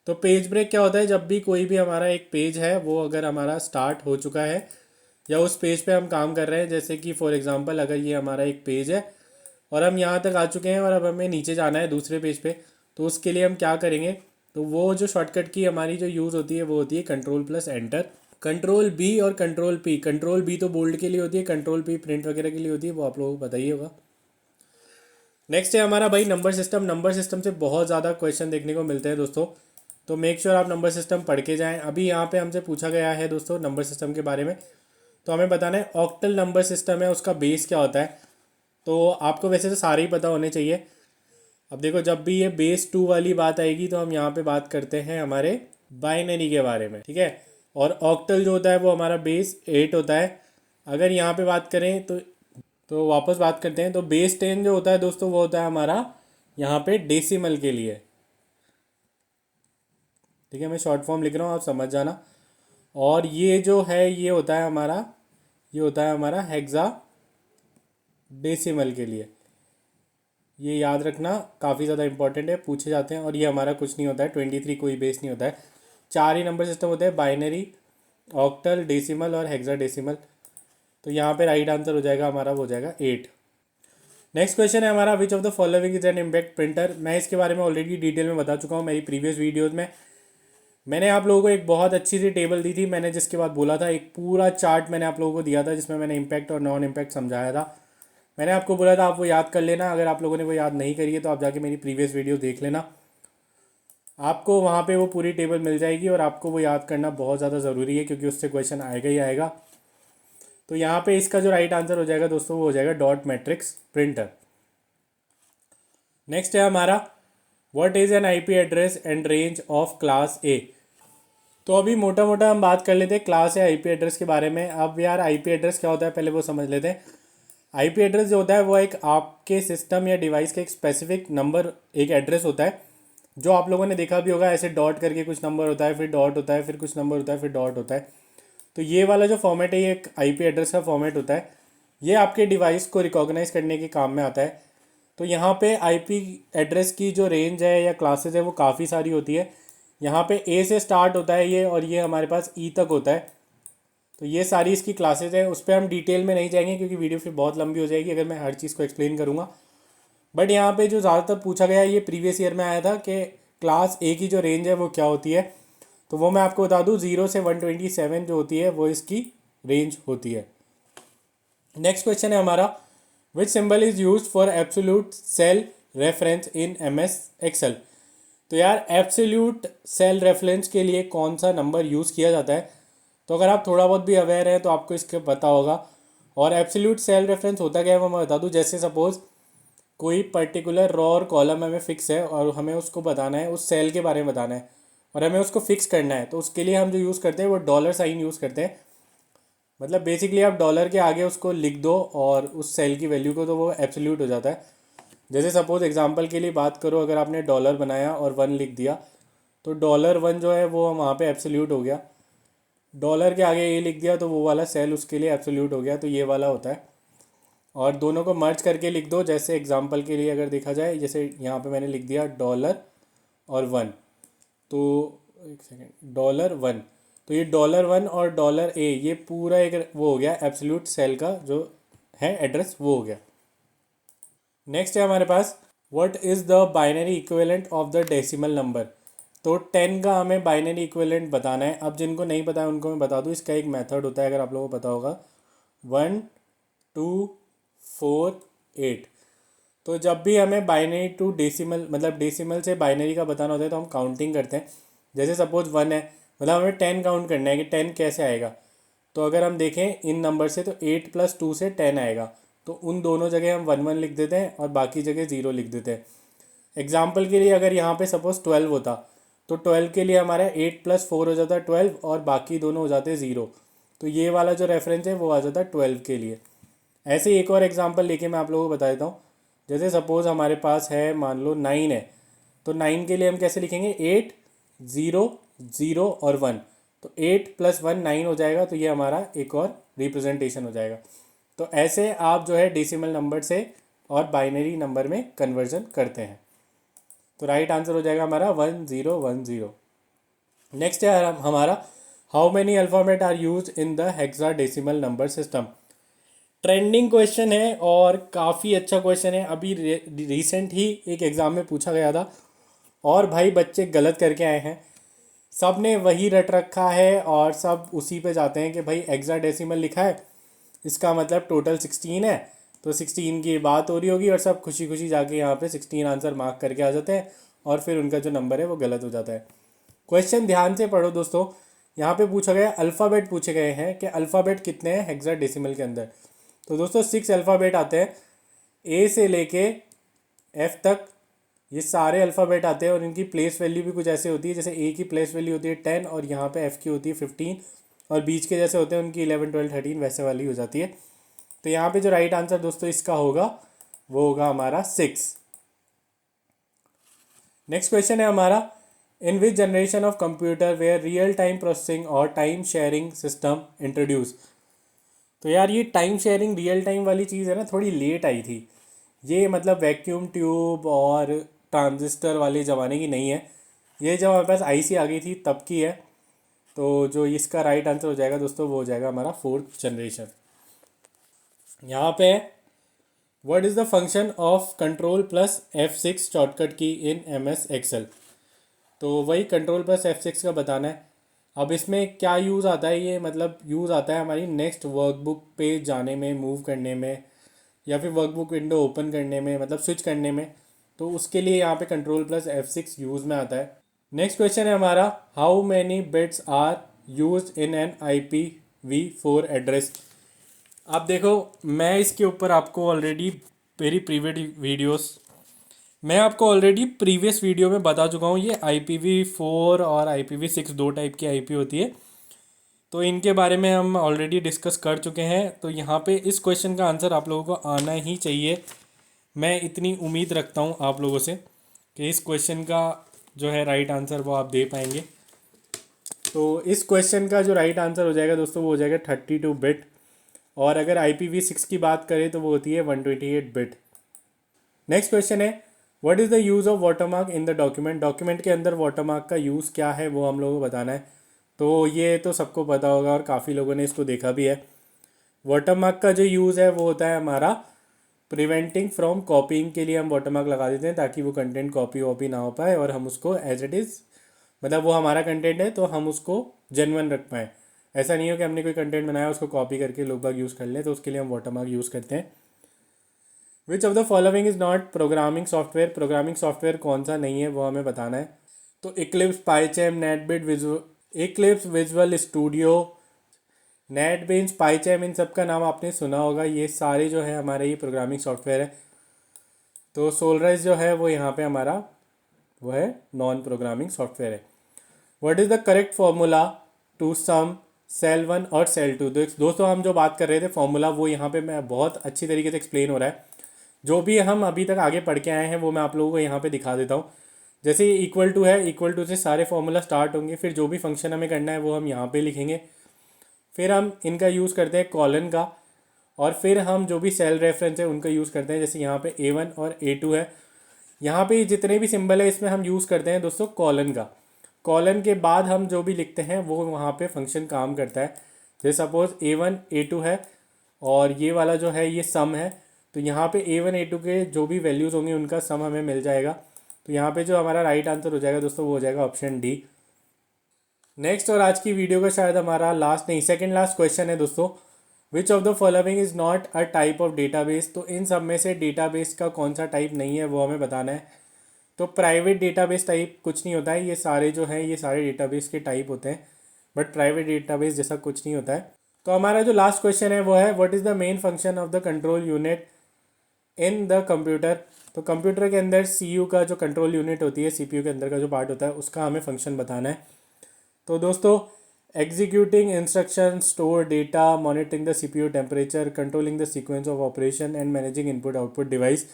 तो पेज ब्रेक क्या होता है, जब भी कोई भी हमारा एक पेज है वो अगर हमारा स्टार्ट हो चुका है या उस पेज पे हम काम कर रहे हैं, जैसे कि फॉर एग्जांपल अगर ये हमारा एक पेज है और हम यहाँ तक आ चुके हैं और अब हमें नीचे जाना है दूसरे पेज पे, तो उसके लिए हम क्या करेंगे, तो वो जो शॉर्टकट की हमारी जो यूज़ होती है वो होती है Ctrl+Enter, Ctrl+B और Ctrl+P। Ctrl+B तो बोल्ड के लिए होती है, Ctrl+P प्रिंट वगैरह के लिए होती है, वो आप लोगों को पता ही होगा। नेक्स्ट है हमारा भाई नंबर सिस्टम। नंबर सिस्टम से बहुत ज़्यादा क्वेश्चन देखने को मिलते हैं दोस्तों, तो मेक श्योर आप नंबर सिस्टम पढ़ के जाएं। अभी यहाँ पे हमसे पूछा गया है दोस्तों नंबर सिस्टम के बारे में, तो हमें बताना है ऑक्टल नंबर सिस्टम है उसका बेस क्या होता है। तो आपको वैसे तो सारे ही पता होने चाहिए। अब देखो जब भी ये बेस 2 वाली बात आएगी तो हम यहाँ पे बात करते हैं हमारे बाइनरी के बारे में, ठीक है। और ऑक्टल जो होता है वो हमारा बेस 8 होता है। अगर यहाँ पे बात करें तो वापस बात करते हैं, तो बेस 10 जो होता है दोस्तों वो होता है हमारा यहाँ पे डेसिमल के लिए, ठीक है। मैं शॉर्ट फॉर्म लिख रहा हूँ, आप समझ जाना। और ये जो है ये होता है हमारा, ये होता है हमारा हेक्सा डेसिमल के लिए। ये याद रखना, काफ़ी ज़्यादा इंपॉर्टेंट है, पूछे जाते हैं। और ये हमारा कुछ नहीं होता है, 23 कोई बेस नहीं होता है। 4 ही नंबर सिस्टम होते हैं, बाइनरी, ऑक्टल, डेसिमल और हेक्सा डेसिमल। तो यहाँ पे राइट आंसर हो जाएगा हमारा, वो हो जाएगा 8। नेक्स्ट क्वेश्चन है हमारा, विच of the following is an impact printer. मैं इसके बारे में ऑलरेडी डिटेल में बता चुका हूँ मेरी प्रीवियस वीडियोज़ में। मैंने आप लोगों को एक बहुत अच्छी सी टेबल दी थी, मैंने जिसके बाद बोला था, एक पूरा चार्ट मैंने आप लोगों को दिया था जिसमें मैंने इम्पैक्ट और नॉन इम्पैक्ट समझाया था। मैंने आपको बोला था आप वो याद कर लेना, अगर आप लोगों ने वो याद नहीं करी है तो आप जाके मेरी प्रीवियस वीडियो देख लेना, आपको वहाँ पे वो पूरी टेबल मिल जाएगी और आपको वो याद करना बहुत ज़्यादा ज़रूरी है क्योंकि उससे क्वेश्चन आएगा ही आएगा। तो यहाँ पे इसका जो राइट आंसर हो जाएगा दोस्तों वो हो जाएगा डॉट मैट्रिक्स प्रिंटर। नेक्स्ट है हमारा what is an IP address and range of class ए। तो अभी मोटा मोटा हम बात कर लेते हैं क्लास या आईपी एड्रेस के बारे में। अब यार आईपी एड्रेस क्या होता है पहले वो समझ लेते हैं। आईपी एड्रेस जो होता है वो एक आपके सिस्टम या डिवाइस का एक स्पेसिफिक नंबर, एक एड्रेस होता है जो आप लोगों ने देखा भी होगा, ऐसे डॉट करके कुछ नंबर होता है, फिर डॉट होता है, फिर कुछ नंबर होता है, फिर डॉट होता है। तो ये वाला जो फॉर्मेट है ये एक आईपी एड्रेस का फॉर्मेट होता है। ये आपके डिवाइस को रिकॉग्नाइज करने के काम में आता है। तो यहाँ पे आईपी एड्रेस की जो रेंज है या क्लासेस है वो काफ़ी सारी होती है। यहाँ पे ए से स्टार्ट होता है ये, और ये हमारे पास ई तक होता है। तो ये सारी इसकी क्लासेस है, उस पर हम डिटेल में नहीं जाएंगे क्योंकि वीडियो फिर बहुत लंबी हो जाएगी अगर मैं हर चीज़ को एक्सप्लेन करूँगा। बट यहाँ पे जो ज़्यादातर पूछा गया है ये प्रीवियस ईयर में आया था कि क्लास ए की जो रेंज है वो क्या होती है। तो वो मैं आपको बता दूँ, 0 से 127 जो होती है वो इसकी रेंज होती है। नेक्स्ट क्वेश्चन है हमारा which symbol is use for absolute cell reference in M S Excel. तो यार एब्सोल्यूट सेल रेफरेंस के लिए कौन सा नंबर यूज़ किया जाता है। तो अगर आप थोड़ा बहुत भी अवेयर हैं तो आपको इसके पता होगा। और एब्सोल्यूट सेल रेफरेंस होता क्या है वो मैं बता दूँ। जैसे सपोज़ कोई पर्टिकुलर रो और कॉलम हमें फिक्स है और हमें उसको बताना है, उस सेल के बारे में बताना है और हमें उसको फिक्स करना है, तो उसके लिए हम जो यूज़ करते हैं वो डॉलर साइन यूज़ करते हैं। मतलब बेसिकली आप डॉलर के आगे उसको लिख दो और उस सेल की वैल्यू को, तो वो एब्सोल्यूट हो जाता है। जैसे सपोज एग्जांपल के लिए बात करो, अगर आपने डॉलर बनाया और 1 लिख दिया तो $1 जो है वो वहाँ पे एब्सोल्यूट हो गया। डॉलर के आगे ए लिख दिया तो वो वाला सेल उसके लिए एब्सोल्यूट हो गया, तो ये वाला होता है। और दोनों को मर्ज करके लिख दो, जैसे एग्जांपल के लिए अगर देखा जाए, जैसे यहाँ पे मैंने लिख दिया $और 1, तो एक सेकेंड $1, तो ये $1 और $A ये पूरा एक वो हो गया एब्सोल्यूट सेल का जो है एड्रेस, वो हो गया। नेक्स्ट है हमारे पास what is the binary equivalent of the decimal number. तो 10 का हमें बाइनरी इक्विवेलेंट बताना है। अब जिनको नहीं पता है उनको मैं बता दूँ, इसका एक मेथड होता है, अगर आप लोगों को पता होगा, 1 2 4 8। तो जब भी हमें बाइनरी टू डेसिमल, मतलब डेसिमल से बाइनरी का बताना होता है, तो हम काउंटिंग करते हैं। जैसे सपोज 1 है, मतलब हमें 10 काउंट करना है कि 10 कैसे आएगा। तो अगर हम देखें इन नंबर से तो 8 + 2 से 10 आएगा, तो उन दोनों जगह हम 1 1 लिख देते हैं और बाकी जगह 0 लिख देते हैं। एग्जाम्पल के लिए अगर यहाँ पे सपोज 12 होता तो 12 के लिए हमारा 8 + 4 हो जाता 12 और बाकी दोनों हो जाते 0। तो ये वाला जो रेफरेंस है वो आ जाता 12 के लिए। ऐसे ही एक और एग्जांपल लेके मैं आप लोगों को बता देता हूँ। जैसे सपोज़ हमारे पास है, मान लो 9 है, तो 9 के लिए हम कैसे लिखेंगे, 8 0 0 और 1। तो 8 + 1 9 हो जाएगा, तो ये हमारा एक और रिप्रेजेंटेशन हो जाएगा। तो ऐसे आप जो है डेसिमल नंबर से और बाइनरी नंबर में कन्वर्जन करते हैं। तो राइट आंसर हो जाएगा हमारा 1010। नेक्स्ट है हमारा how many alphabet are use in the hexadecimal number system. Trending question है और काफ़ी अच्छा क्वेश्चन है। अभी रिसेंट ही एक एग्ज़ाम में पूछा गया था और भाई बच्चे गलत करके आए हैं। सब ने वही रट रखा है और सब उसी पे जाते हैं कि भाई हेक्साडेसिमल लिखा है, इसका मतलब टोटल 16 है, तो 16 की बात हो रही होगी और सब खुशी खुशी जाके यहाँ पे 16 आंसर मार्क करके आ जाते हैं और फिर उनका जो नंबर है वो गलत हो जाता है। क्वेश्चन ध्यान से पढ़ो दोस्तों। यहाँ पे पूछा गया अल्फ़ाबेट पूछे गए हैं कि अल्फ़ाबेट कितने हैं हेक्साडेसिमल के अंदर। तो दोस्तों 6 अल्फ़ाबेट आते हैं, ए से लेके एफ तक ये सारे अल्फ़ाबेट आते हैं और इनकी प्लेस वैल्यू भी कुछ ऐसे होती है। जैसे ए की प्लेस वैल्यू होती है 10 और यहाँ पे एफ़ की होती है 15 और बीच के जैसे होते हैं उनकी 11 12 13 वैसे वाली हो जाती है। तो यहाँ पे जो राइट आंसर दोस्तों इसका होगा वो होगा हमारा 6। नेक्स्ट क्वेश्चन है हमारा in which generation of computer were real time processing और टाइम शेयरिंग सिस्टम इंट्रोड्यूस। तो यार ये टाइम शेयरिंग रियल टाइम वाली चीज़ है ना, थोड़ी लेट आई थी ये, मतलब वैक्यूम ट्यूब और ट्रांजिस्टर वाले ज़माने की नहीं है ये, जब हमारे पास आईसी आ गई थी तब की है। तो जो इसका राइट आंसर हो जाएगा दोस्तों वो हो जाएगा हमारा 4th जनरेशन। यहाँ पे what is the function of control +F6 shortcut की इन MS एक्सेल। तो वही कंट्रोल प्लस F6 का बताना है। अब इसमें क्या यूज़ आता है, ये मतलब यूज़ आता है हमारी नेक्स्ट वर्कबुक पे जाने में, मूव करने में, या फिर वर्कबुक विंडो ओपन करने में, मतलब स्विच करने में। तो उसके लिए यहाँ पे कंट्रोल प्लस F6 यूज़ में आता है। नेक्स्ट क्वेश्चन है हमारा, how many bits are use in an IPv4 address. आप देखो, मैं इसके ऊपर आपको ऑलरेडी मेरी प्रीवियस वीडियो में बता चुका हूँ। ये IPv4 और IPv6 दो टाइप की IP होती है, तो इनके बारे में हम ऑलरेडी डिस्कस कर चुके हैं। तो यहाँ पे इस क्वेश्चन का आंसर आप लोगों को आना ही चाहिए। मैं इतनी उम्मीद रखता हूँ आप लोगों से कि इस क्वेश्चन का जो है राइट आंसर वो आप दे पाएंगे। तो इस क्वेश्चन का जो राइट आंसर हो जाएगा दोस्तों, वो हो जाएगा 32 बिट। और अगर IPv6 की बात करें तो वो होती है 128 बिट। नेक्स्ट क्वेश्चन है, what is the use of watermark in the document. Document के अंदर वाटरमार्क का यूज़ क्या है वो हम लोगों को बताना है। तो ये तो सबको पता होगा और काफ़ी लोगों ने इसको देखा भी है। वाटरमार्क का जो यूज़ है वो होता है हमारा प्रिवेंटिंग फ्रॉम कॉपीइंग के लिए हम वाटरमार्क लगा देते हैं, ताकि वो कंटेंट कॉपी वॉपी ना हो पाए और हम उसको एज इट इज़, मतलब वो हमारा कंटेंट है तो हम उसको जेन्युइन रख पाएँ। ऐसा नहीं हो कि हमने कोई कंटेंट बनाया उसको कॉपी करके लोग बाग यूज़ कर लें, तो उसके लिए हम वाटरमार्क यूज़ करते हैं। Which of the following is not programming software. Programming software कौन सा नहीं है वो हमें बताना है। तो Eclipse, PyCharm, Eclipse, Visual Studio, NetBeans, PyCharm, इन सब का नाम आपने सुना होगा। ये सारे जो है हमारे ये प्रोग्रामिंग सॉफ्टवेयर है। तो सोलराइज जो है वो यहाँ पे हमारा वो है नॉन प्रोग्रामिंग सॉफ्टवेयर है। What is the correct formula to sum cell 1 और सेल 2। दोस्तों हम जो बात कर रहे थे फॉर्मूला, वो यहाँ पे मैं बहुत अच्छी तरीके से एक्सप्लेन हो रहा है। जो भी हम अभी तक आगे पढ़ के आए हैं वो मैं आप लोगों को यहाँ पे दिखा देता हूँ। जैसे इक्वल टू है, इक्वल टू से सारे फॉर्मूला स्टार्ट होंगे, फिर जो भी फंक्शन हमें करना है वो हम यहाँ पे लिखेंगे। फिर हम इनका यूज़ करते हैं कॉलन का, और फिर हम जो भी सेल रेफरेंस है उनका यूज़ करते हैं। जैसे यहाँ पे A1 और A2 है, यहाँ पे जितने भी सिंबल है इसमें हम यूज़ करते हैं दोस्तों कॉलन का। कॉलन के बाद हम जो भी लिखते हैं वो वहाँ पे फंक्शन काम करता है। जैसे सपोज A1 A2 है और ये वाला जो है ये सम है, तो यहाँ पे A1 A2 के जो भी वैल्यूज़ होंगे उनका सम हमें मिल जाएगा। तो यहाँ पे जो हमारा राइट आंसर हो जाएगा दोस्तों वो हो जाएगा ऑप्शन डी। नेक्स्ट और आज की वीडियो का शायद हमारा लास्ट नहीं, सेकंड लास्ट क्वेश्चन है दोस्तों, विच of the following is not a type of database. तो इन सब में से डेटाबेस का कौन सा टाइप नहीं है वो हमें बताना है। तो प्राइवेट डेटाबेस टाइप कुछ नहीं होता है, ये सारे जो हैं ये सारे डेटाबेस के टाइप होते हैं, बट प्राइवेट डेटाबेस जैसा कुछ नहीं होता है। तो हमारा जो लास्ट क्वेश्चन है वो है, what is the main function of the control unit in the computer. तो कंप्यूटर के अंदर CPU का जो कंट्रोल यूनिट होती है, CPU के अंदर का जो पार्ट होता है उसका हमें फंक्शन बताना है। तो दोस्तों, executing instruction, store data, monitoring the CPU temperature, controlling the sequence of operation and managing input output device.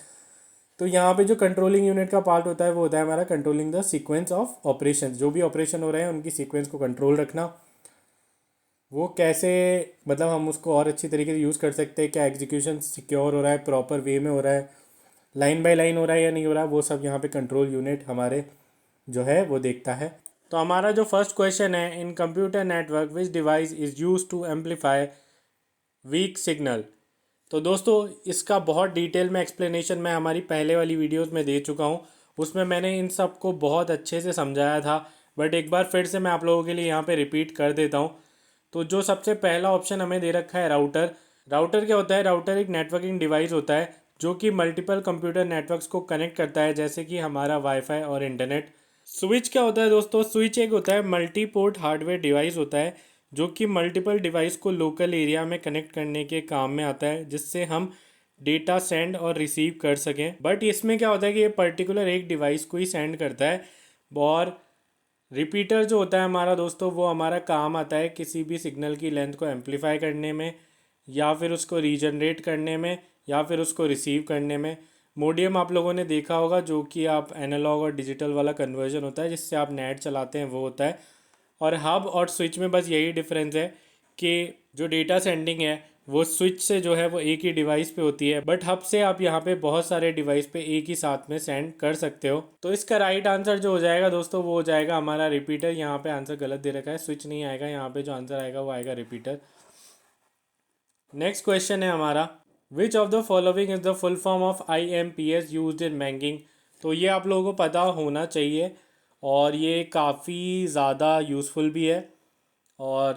तो यहाँ पे जो कंट्रोलिंग यूनिट का पार्ट होता है वो होता है हमारा controlling the sequence of operation. जो भी ऑपरेशन हो रहे हैं उनकी सीक्वेंस को कंट्रोल रखना, वो कैसे, मतलब हम उसको और अच्छी तरीके से यूज़ कर सकते हैं, क्या एग्जीक्यूशन सिक्योर हो रहा है, प्रॉपर वे में हो रहा है, लाइन बाय लाइन हो रहा है या नहीं हो रहा है, वो सब यहाँ पे कंट्रोल यूनिट हमारे जो है वो देखता है। तो हमारा जो फर्स्ट क्वेश्चन है, in computer network which device is use to amplify weak signal. तो दोस्तों इसका बहुत डिटेल में एक्सप्लेनेशन मैं हमारी पहले वाली वीडियोस में दे चुका हूँ, उसमें मैंने इन सब को बहुत अच्छे से समझाया था, बट एक बार फिर से मैं आप लोगों के लिए यहाँ पे रिपीट कर देता हूँ। तो जो सबसे पहला ऑप्शन हमें दे रखा है राउटर। राउटर क्या होता है? राउटर एक नेटवर्किंग डिवाइस होता है जो कि मल्टीपल कंप्यूटर नेटवर्क्स को कनेक्ट करता है, जैसे कि हमारा वाईफाई और इंटरनेट। स्विच क्या होता है दोस्तों? स्विच एक होता है मल्टी पोर्ट हार्डवेयर डिवाइस होता है जो कि मल्टीपल डिवाइस को लोकल एरिया में कनेक्ट करने के काम में आता है, जिससे हम डेटा सेंड और रिसीव कर सकें। बट इसमें क्या होता है कि ये पर्टिकुलर एक डिवाइस को ही सेंड करता है, और रिपीटर जो होता है हमारा दोस्तों वो हमारा काम आता है किसी भी सिग्नल की लेंथ को एम्पलीफाई करने में, या फिर उसको रीजनरेट करने में, या फिर उसको रिसीव करने में। मोडियम आप लोगों ने देखा होगा, जो कि आप एनालॉग और डिजिटल वाला कन्वर्जन होता है जिससे आप नेट चलाते हैं, वो होता है। और हब और स्विच में बस यही डिफरेंस है कि जो डेटा सेंडिंग है वो स्विच से जो है वो एक ही डिवाइस पे होती है, बट हब से आप यहाँ पे बहुत सारे डिवाइस पे एक ही साथ में सेंड कर सकते हो। तो इसका राइट आंसर जो हो जाएगा दोस्तों वो हो जाएगा हमारा रिपीटर। यहाँ पे आंसर गलत दे रखा है, स्विच नहीं आएगा, यहाँ पे जो आंसर आएगा वो आएगा रिपीटर। नेक्स्ट क्वेश्चन है हमारा, विच of the following is the full form of IMPS used in banking. तो ये आप लोगों को पता होना चाहिए, और ये काफ़ी ज़्यादा यूज़फुल भी है। और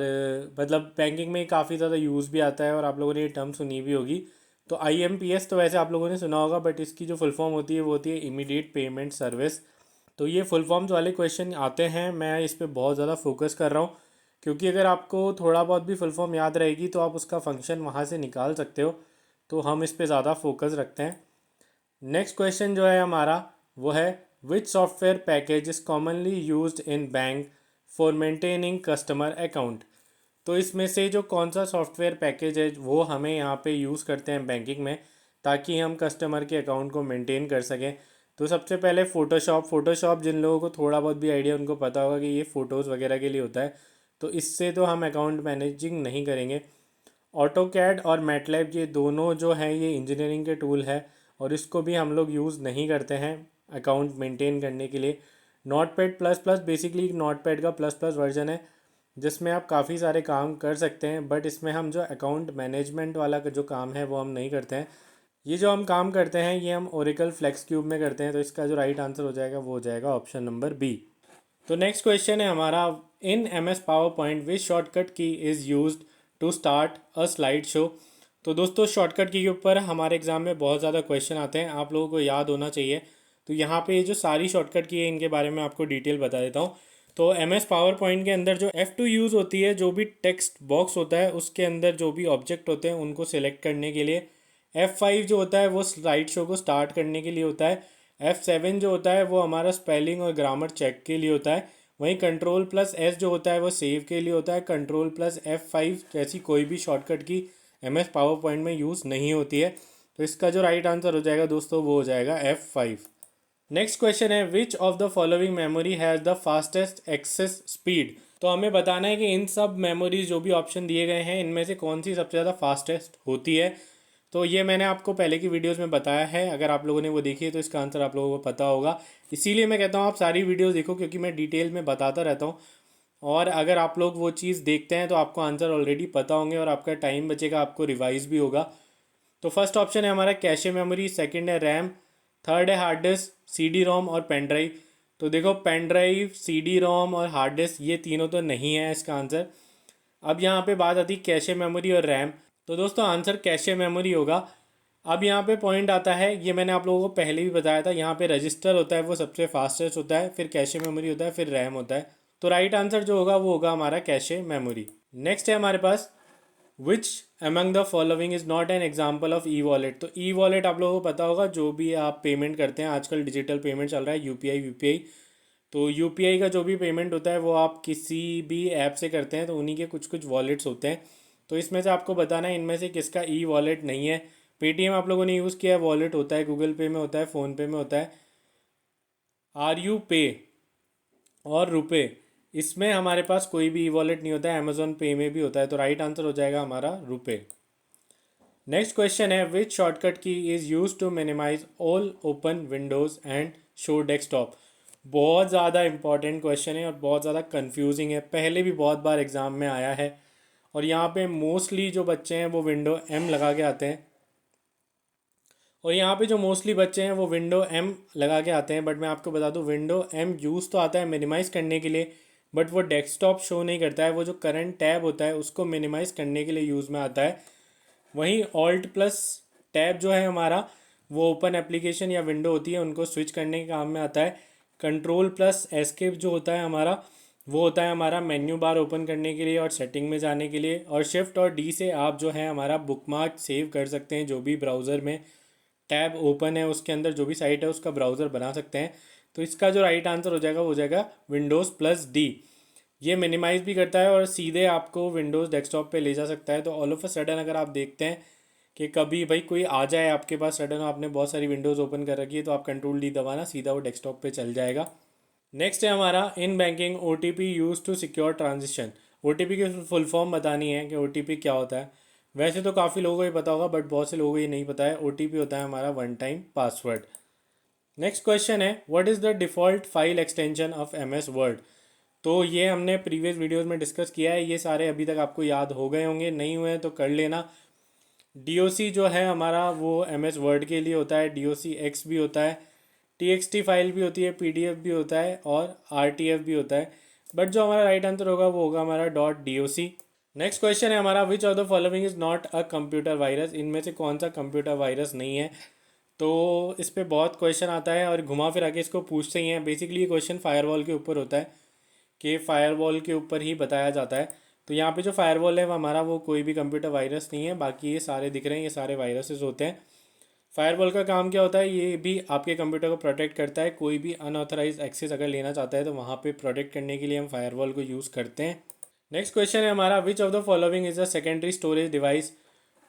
मतलब बैंकिंग में काफ़ी ज़्यादा यूज़ भी आता है और आप लोगों ने ये टर्म सुनी भी होगी। तो IMPS तो वैसे आप लोगों ने सुना होगा, बट इसकी जो फुल फॉर्म होती है वो होती है इमीडिएट पेमेंट सर्विस। तो ये फुल फॉर्म्स वाले क्वेश्चन आते हैं, मैं इस पे बहुत ज़्यादा फोकस कर रहा हूँ, क्योंकि अगर आपको थोड़ा बहुत भी फुल फॉर्म याद रहेगी तो आप उसका फंक्शन वहाँ से निकाल सकते हो। तो हम इस पे ज़्यादा फोकस रखते हैं। नेक्स्ट क्वेश्चन जो है हमारा वो है, विच software package is commonly used in bank for maintaining customer account. तो इसमें से जो कौन सा सॉफ्टवेयर पैकेज है वो हमें यहाँ पे यूज़ करते हैं बैंकिंग में, ताकि हम कस्टमर के अकाउंट को मेंटेन कर सकें। तो सबसे पहले फ़ोटोशॉप जिन लोगों को थोड़ा बहुत भी आइडिया उनको पता होगा कि ये फ़ोटोज़ वगैरह के लिए होता है, तो इससे तो हम अकाउंट मैनेजिंग नहीं करेंगे। ऑटोकैड और मैटलैब ये दोनों जो हैं ये इंजीनियरिंग के टूल है, और इसको भी हम लोग यूज़ नहीं करते हैं अकाउंट मेंटेन करने के लिए। Notepad plus plus basically notepad का प्लस प्लस वर्जन है, जिसमें आप काफ़ी सारे काम कर सकते हैं, बट इसमें हम जो अकाउंट मैनेजमेंट वाला जो काम है वो हम नहीं करते हैं। ये जो हम काम करते हैं ये हम ओरेकल फ्लेक्स क्यूब में करते हैं। तो इसका जो राइट आंसर हो जाएगा वो हो जाएगा ऑप्शन नंबर बी। तो नेक्स्ट क्वेश्चन है हमारा, in MS power point which shortcut key is used to start a slide show. तो दोस्तों शॉर्टकट की के ऊपर हमारे एग्जाम में बहुत ज़्यादा क्वेश्चन आते हैं, आप लोगों को याद होना चाहिए। तो यहाँ पे जो सारी शॉर्टकट की है इनके बारे में आपको डिटेल बता देता हूँ। तो MS पावर पॉइंट के अंदर जो F2 यूज़ होती है, जो भी टेक्स्ट बॉक्स होता है उसके अंदर जो भी ऑब्जेक्ट होते हैं उनको सिलेक्ट करने के लिए। F5 जो होता है वो स्लाइड शो को स्टार्ट करने के लिए होता है। F7 जो होता है वो हमारा स्पेलिंग और ग्रामर चेक के लिए होता है। वहीं Ctrl+S जो होता है वो सेव के लिए होता है। Ctrl+F5 जैसी कोई भी शॉर्टकट की MS पावर पॉइंट में यूज़ नहीं होती है। तो इसका जो राइट आंसर हो जाएगा दोस्तों वो हो जाएगा F5। नेक्स्ट क्वेश्चन है, which of the following memory has the fastest access speed. तो हमें बताना है कि इन सब मेमोरीज जो भी ऑप्शन दिए गए हैं इनमें से कौन सी सबसे ज़्यादा फास्टेस्ट होती है। तो ये मैंने आपको पहले की वीडियोस में बताया है, अगर आप लोगों ने वो देखी है तो इसका आंसर आप लोगों को पता होगा। इसीलिए मैं कहता हूँ आप सारी वीडियोस देखो, क्योंकि मैं डिटेल में बताता रहता हूँ। और अगर आप लोग वो चीज़ देखते हैं तो आपको आंसर ऑलरेडी पता होंगे और आपका टाइम बचेगा, आपको रिवाइज भी होगा। तो फर्स्ट ऑप्शन है हमारा कैशे मेमोरी, सेकंड है रैम, थर्ड है हार्ड डिस्क, CD रोम और पेन ड्राइव। तो देखो पेन ड्राइव, CD रोम और हार्ड डिस्क ये तीनों तो नहीं है इसका आंसर। अब यहाँ पे बात आती है कैशे मेमोरी और रैम। तो दोस्तों आंसर कैशे मेमोरी होगा। अब यहाँ पे पॉइंट आता है, ये मैंने आप लोगों को पहले भी बताया था, यहाँ पे रजिस्टर होता है वो सबसे फास्टेस्ट होता है, फिर कैशे मेमोरी होता है, फिर रैम होता है। तो राइट आंसर जो होगा वो होगा हमारा कैशे मेमोरी। नेक्स्ट है हमारे पास, which among the following is not an example of e wallet. तो ई वॉलेट आप लोगों को पता होगा, जो भी आप पेमेंट करते हैं आजकल डिजिटल पेमेंट चल रहा है, UPI। तो UPI का जो भी पेमेंट होता है वो आप किसी भी ऐप से करते हैं, तो उन्हीं के कुछ कुछ वॉलेट्स होते हैं। तो इसमें से आपको बताना है इनमें से किसका ई वॉलेट नहीं है। पेटीएम आप लोगों ने यूज़ किया है, वॉलेट होता है, गूगल पे में होता है, फ़ोनपे में होता है, RU पे और रुपे, इसमें हमारे पास कोई भी ई वॉलेट नहीं होता है। अमेजोन पे में भी होता है। तो राइट आंसर हो जाएगा हमारा रुपे। नेक्स्ट क्वेश्चन है, which shortcut key is use to minimize all open windows and show desktop. बहुत ज़्यादा इंपॉर्टेंट क्वेश्चन है और बहुत ज़्यादा कंफ्यूजिंग है, पहले भी बहुत बार एग्ज़ाम में आया है। और यहाँ पे मोस्टली जो बच्चे हैं वो विंडो M लगा के आते हैं, और यहाँ पे जो मोस्टली बच्चे हैं वो विंडो M लगा के आते हैं। बट मैं आपको बता दूँ, विंडो M यूज़ तो आता है मिनिमाइज़ करने के लिए, बट वो डेस्कटॉप शो नहीं करता है। वो जो करंट टैब होता है उसको मिनिमाइज़ करने के लिए यूज़ में आता है। वहीं ऑल्ट प्लस टैब जो है हमारा, वो ओपन एप्लीकेशन या विंडो होती है उनको स्विच करने के काम में आता है। कंट्रोल प्लस एस्केप जो होता है हमारा, वो होता है हमारा मेन्यू बार ओपन करने के लिए और सेटिंग में जाने के लिए। और शिफ्ट और D से आप जो है हमारा बुकमार्क सेव कर सकते हैं, जो भी ब्राउज़र में टैब ओपन है उसके अंदर जो भी साइट है उसका ब्राउज़र बना सकते हैं। तो इसका जो राइट आंसर हो जाएगा वो हो जाएगा Windows+D। ये मिनिमाइज़ भी करता है और सीधे आपको विंडोज़ डेस्कटॉप पे ले जा सकता है। तो ऑल ऑफ अ सडन अगर आप देखते हैं कि कभी भाई कोई आ जाए आपके पास सडन, आपने बहुत सारी विंडोज़ ओपन कर रखी है, तो आप Ctrl+D दबाना, सीधा वो डेस्कटॉप पे चल जाएगा। नेक्स्ट है हमारा, in banking OTP use to secure transaction. OTP की फुल फॉर्म बतानी है कि OTP क्या होता है। वैसे तो काफ़ी लोगों को ये पता होगा, बट बहुत से लोगों को ये नहीं पता है। OTP होता है हमारा one time password. Next question है, what is the default file extension of MS word. तो ये हमने प्रीवियस वीडियोस में डिस्कस किया है, ये सारे अभी तक आपको याद हो गए होंगे, नहीं हुए हैं तो कर लेना। DOC जो है हमारा वो MS वर्ड के लिए होता है, DOCX भी होता है, TXT फाइल भी होती है, PDF भी होता है और RTF भी होता है, बट जो हमारा राइट आंसर होगा वो होगा हमारा .doc। नेक्स्ट क्वेश्चन है हमारा, विच of the following is not a computer virus, इनमें से कौन सा कंप्यूटर वायरस नहीं है। तो इस पे बहुत क्वेश्चन आता है और घुमा फिरा के इसको पूछते ही हैं। बेसिकली ये क्वेश्चन फायरवॉल के ऊपर होता है कि फायरवॉल के ऊपर ही बताया जाता है। तो यहाँ पे जो फायरवॉल है वो हमारा वो कोई भी कंप्यूटर वायरस नहीं है, बाकी ये सारे दिख रहे हैं ये सारे वायरसेस होते हैं। फायरवॉल का काम क्या होता है, ये भी आपके कंप्यूटर को प्रोटेक्ट करता है। कोई भी अनऑथराइज एक्सेस अगर लेना चाहता है तो वहाँ पे प्रोटेक्ट करने के लिए हम फायरवॉल को यूज़ करते हैं। नेक्स्ट क्वेश्चन है हमारा, विच of the following is a secondary storage device.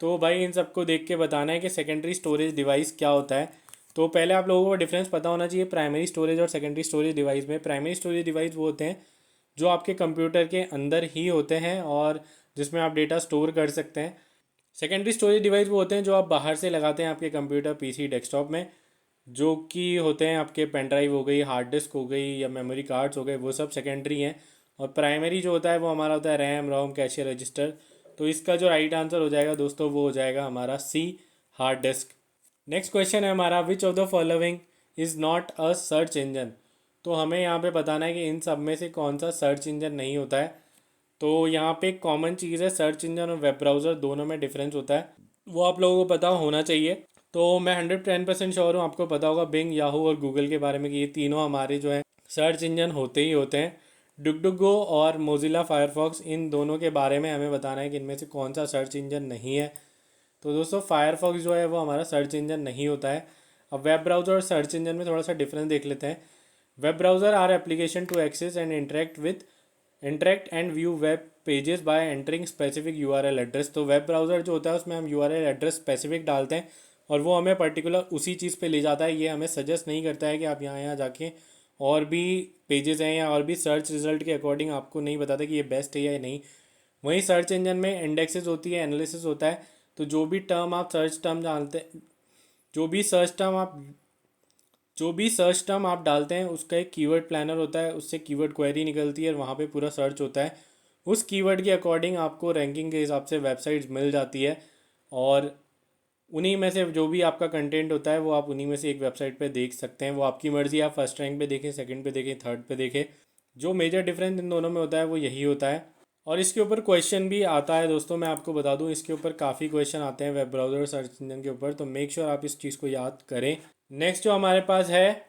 तो भाई इन सबको देख के बताना है कि सेकेंडरी स्टोरेज डिवाइस क्या होता है। तो पहले आप लोगों को डिफरेंस पता होना चाहिए प्राइमरी स्टोरेज और सेकेंडरी स्टोरेज डिवाइस में। प्राइमरी स्टोरेज डिवाइस वो होते हैं जो आपके कंप्यूटर के अंदर ही होते हैं और जिसमें आप डेटा स्टोर कर सकते हैं। सेकेंडरी स्टोरेज डिवाइस वो होते हैं जो आप बाहर से लगाते हैं आपके कंप्यूटर, PC, डेस्कटॉप में, जो कि होते हैं आपके पेन ड्राइव हो गई, हार्ड डिस्क हो गई या मेमोरी कार्ड्स हो गए, वो सब सेकेंडरी हैं। और प्राइमरी जो होता है वो हमारा होता है रैम, रोम, कैशे रजिस्टर। तो इसका जो राइट आंसर हो जाएगा दोस्तों वो हो जाएगा हमारा C, hard disk. Next question है हमारा, विच of the following is not a search engine. तो हमें यहाँ पे बताना है कि इन सब में से कौन सा सर्च इंजन नहीं होता है। तो यहाँ पे एक कॉमन चीज़ है, सर्च इंजन और वेब ब्राउज़र दोनों में डिफरेंस होता है, वो आप लोगों को पता होना चाहिए। तो मैं 110% श्योर हूँ आपको पता होगा बिंग, याहू और गूगल के बारे में कि ये तीनों हमारे जो है सर्च इंजन होते ही होते हैं। डुकडुगो और मोजिला फायरफॉक्स, इन दोनों के बारे में हमें बताना है कि इनमें से कौन सा सर्च इंजन नहीं है। तो दोस्तों फायरफॉक्स जो है वो हमारा सर्च इंजन नहीं होता है। अब वेब ब्राउज़र और सर्च इंजन में थोड़ा सा डिफरेंस देख लेते हैं। Web browser are application to access and interact and view web pages by entering specific URL address. तो वेब ब्राउज़र जो होता है उसमें हम URL एड्रेस स्पेसिफिक डालते हैं और वो हमें पर्टिकुलर उसी चीज़ पे ले जाता है। ये हमें सजेस्ट नहीं करता है कि आप यहाँ जाके और भी पेजेस हैं या और भी सर्च रिजल्ट के अकॉर्डिंग आपको नहीं बताता कि ये बेस्ट है या नहीं। वहीं सर्च इंजन में इंडेक्सेस होती है, एनालिसिस होता है। तो जो भी टर्म आप सर्च टर्म जानते जो भी सर्च टर्म आप जो भी सर्च टर्म आप डालते हैं उसका एक कीवर्ड प्लानर होता है, उससे कीवर्ड क्वेरी निकलती है और वहाँ पे पूरा सर्च होता है। उस कीवर्ड के अकॉर्डिंग आपको रैंकिंग के हिसाब से वेबसाइट्स मिल जाती है और उन्हीं में से जो भी आपका कंटेंट होता है वो आप उन्हीं में से एक वेबसाइट पे देख सकते हैं। वो आपकी मर्ज़ी, आप फर्स्ट रैंक पे देखें, सेकंड पे देखें, थर्ड पे देखें। जो मेजर डिफरेंस इन दोनों में होता है वो यही होता है। और इसके ऊपर क्वेश्चन भी आता है दोस्तों, मैं आपको बता दूं इसके ऊपर काफ़ी क्वेश्चन आते हैं वेब ब्राउज़र और सर्च इंजन के ऊपर, तो मेक श्योर आप इस चीज़ को याद करें। नेक्स्ट जो हमारे पास है,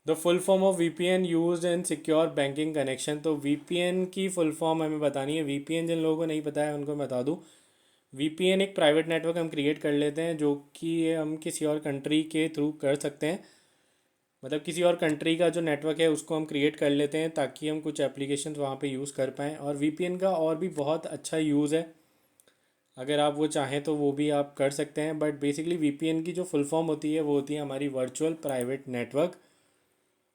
the full form of VPN use in secure banking connection. तो VPN की फुल फॉर्म हमें बतानी है। VPN जिन लोगों को नहीं पता है उनको मैं बता दूं, VPN एक प्राइवेट नेटवर्क हम क्रिएट कर लेते हैं जो कि हम किसी और कंट्री के थ्रू कर सकते हैं। मतलब किसी और कंट्री का जो नेटवर्क है उसको हम क्रिएट कर लेते हैं ताकि हम कुछ एप्लीकेशन वहाँ पे यूज़ कर पाएँ। और VPN का और भी बहुत अच्छा यूज़ है, अगर आप वो चाहें तो वो भी आप कर सकते हैं। बट बेसिकली VPN की जो फुल फॉर्म होती है वो होती है हमारी वर्चुअल प्राइवेट नेटवर्क।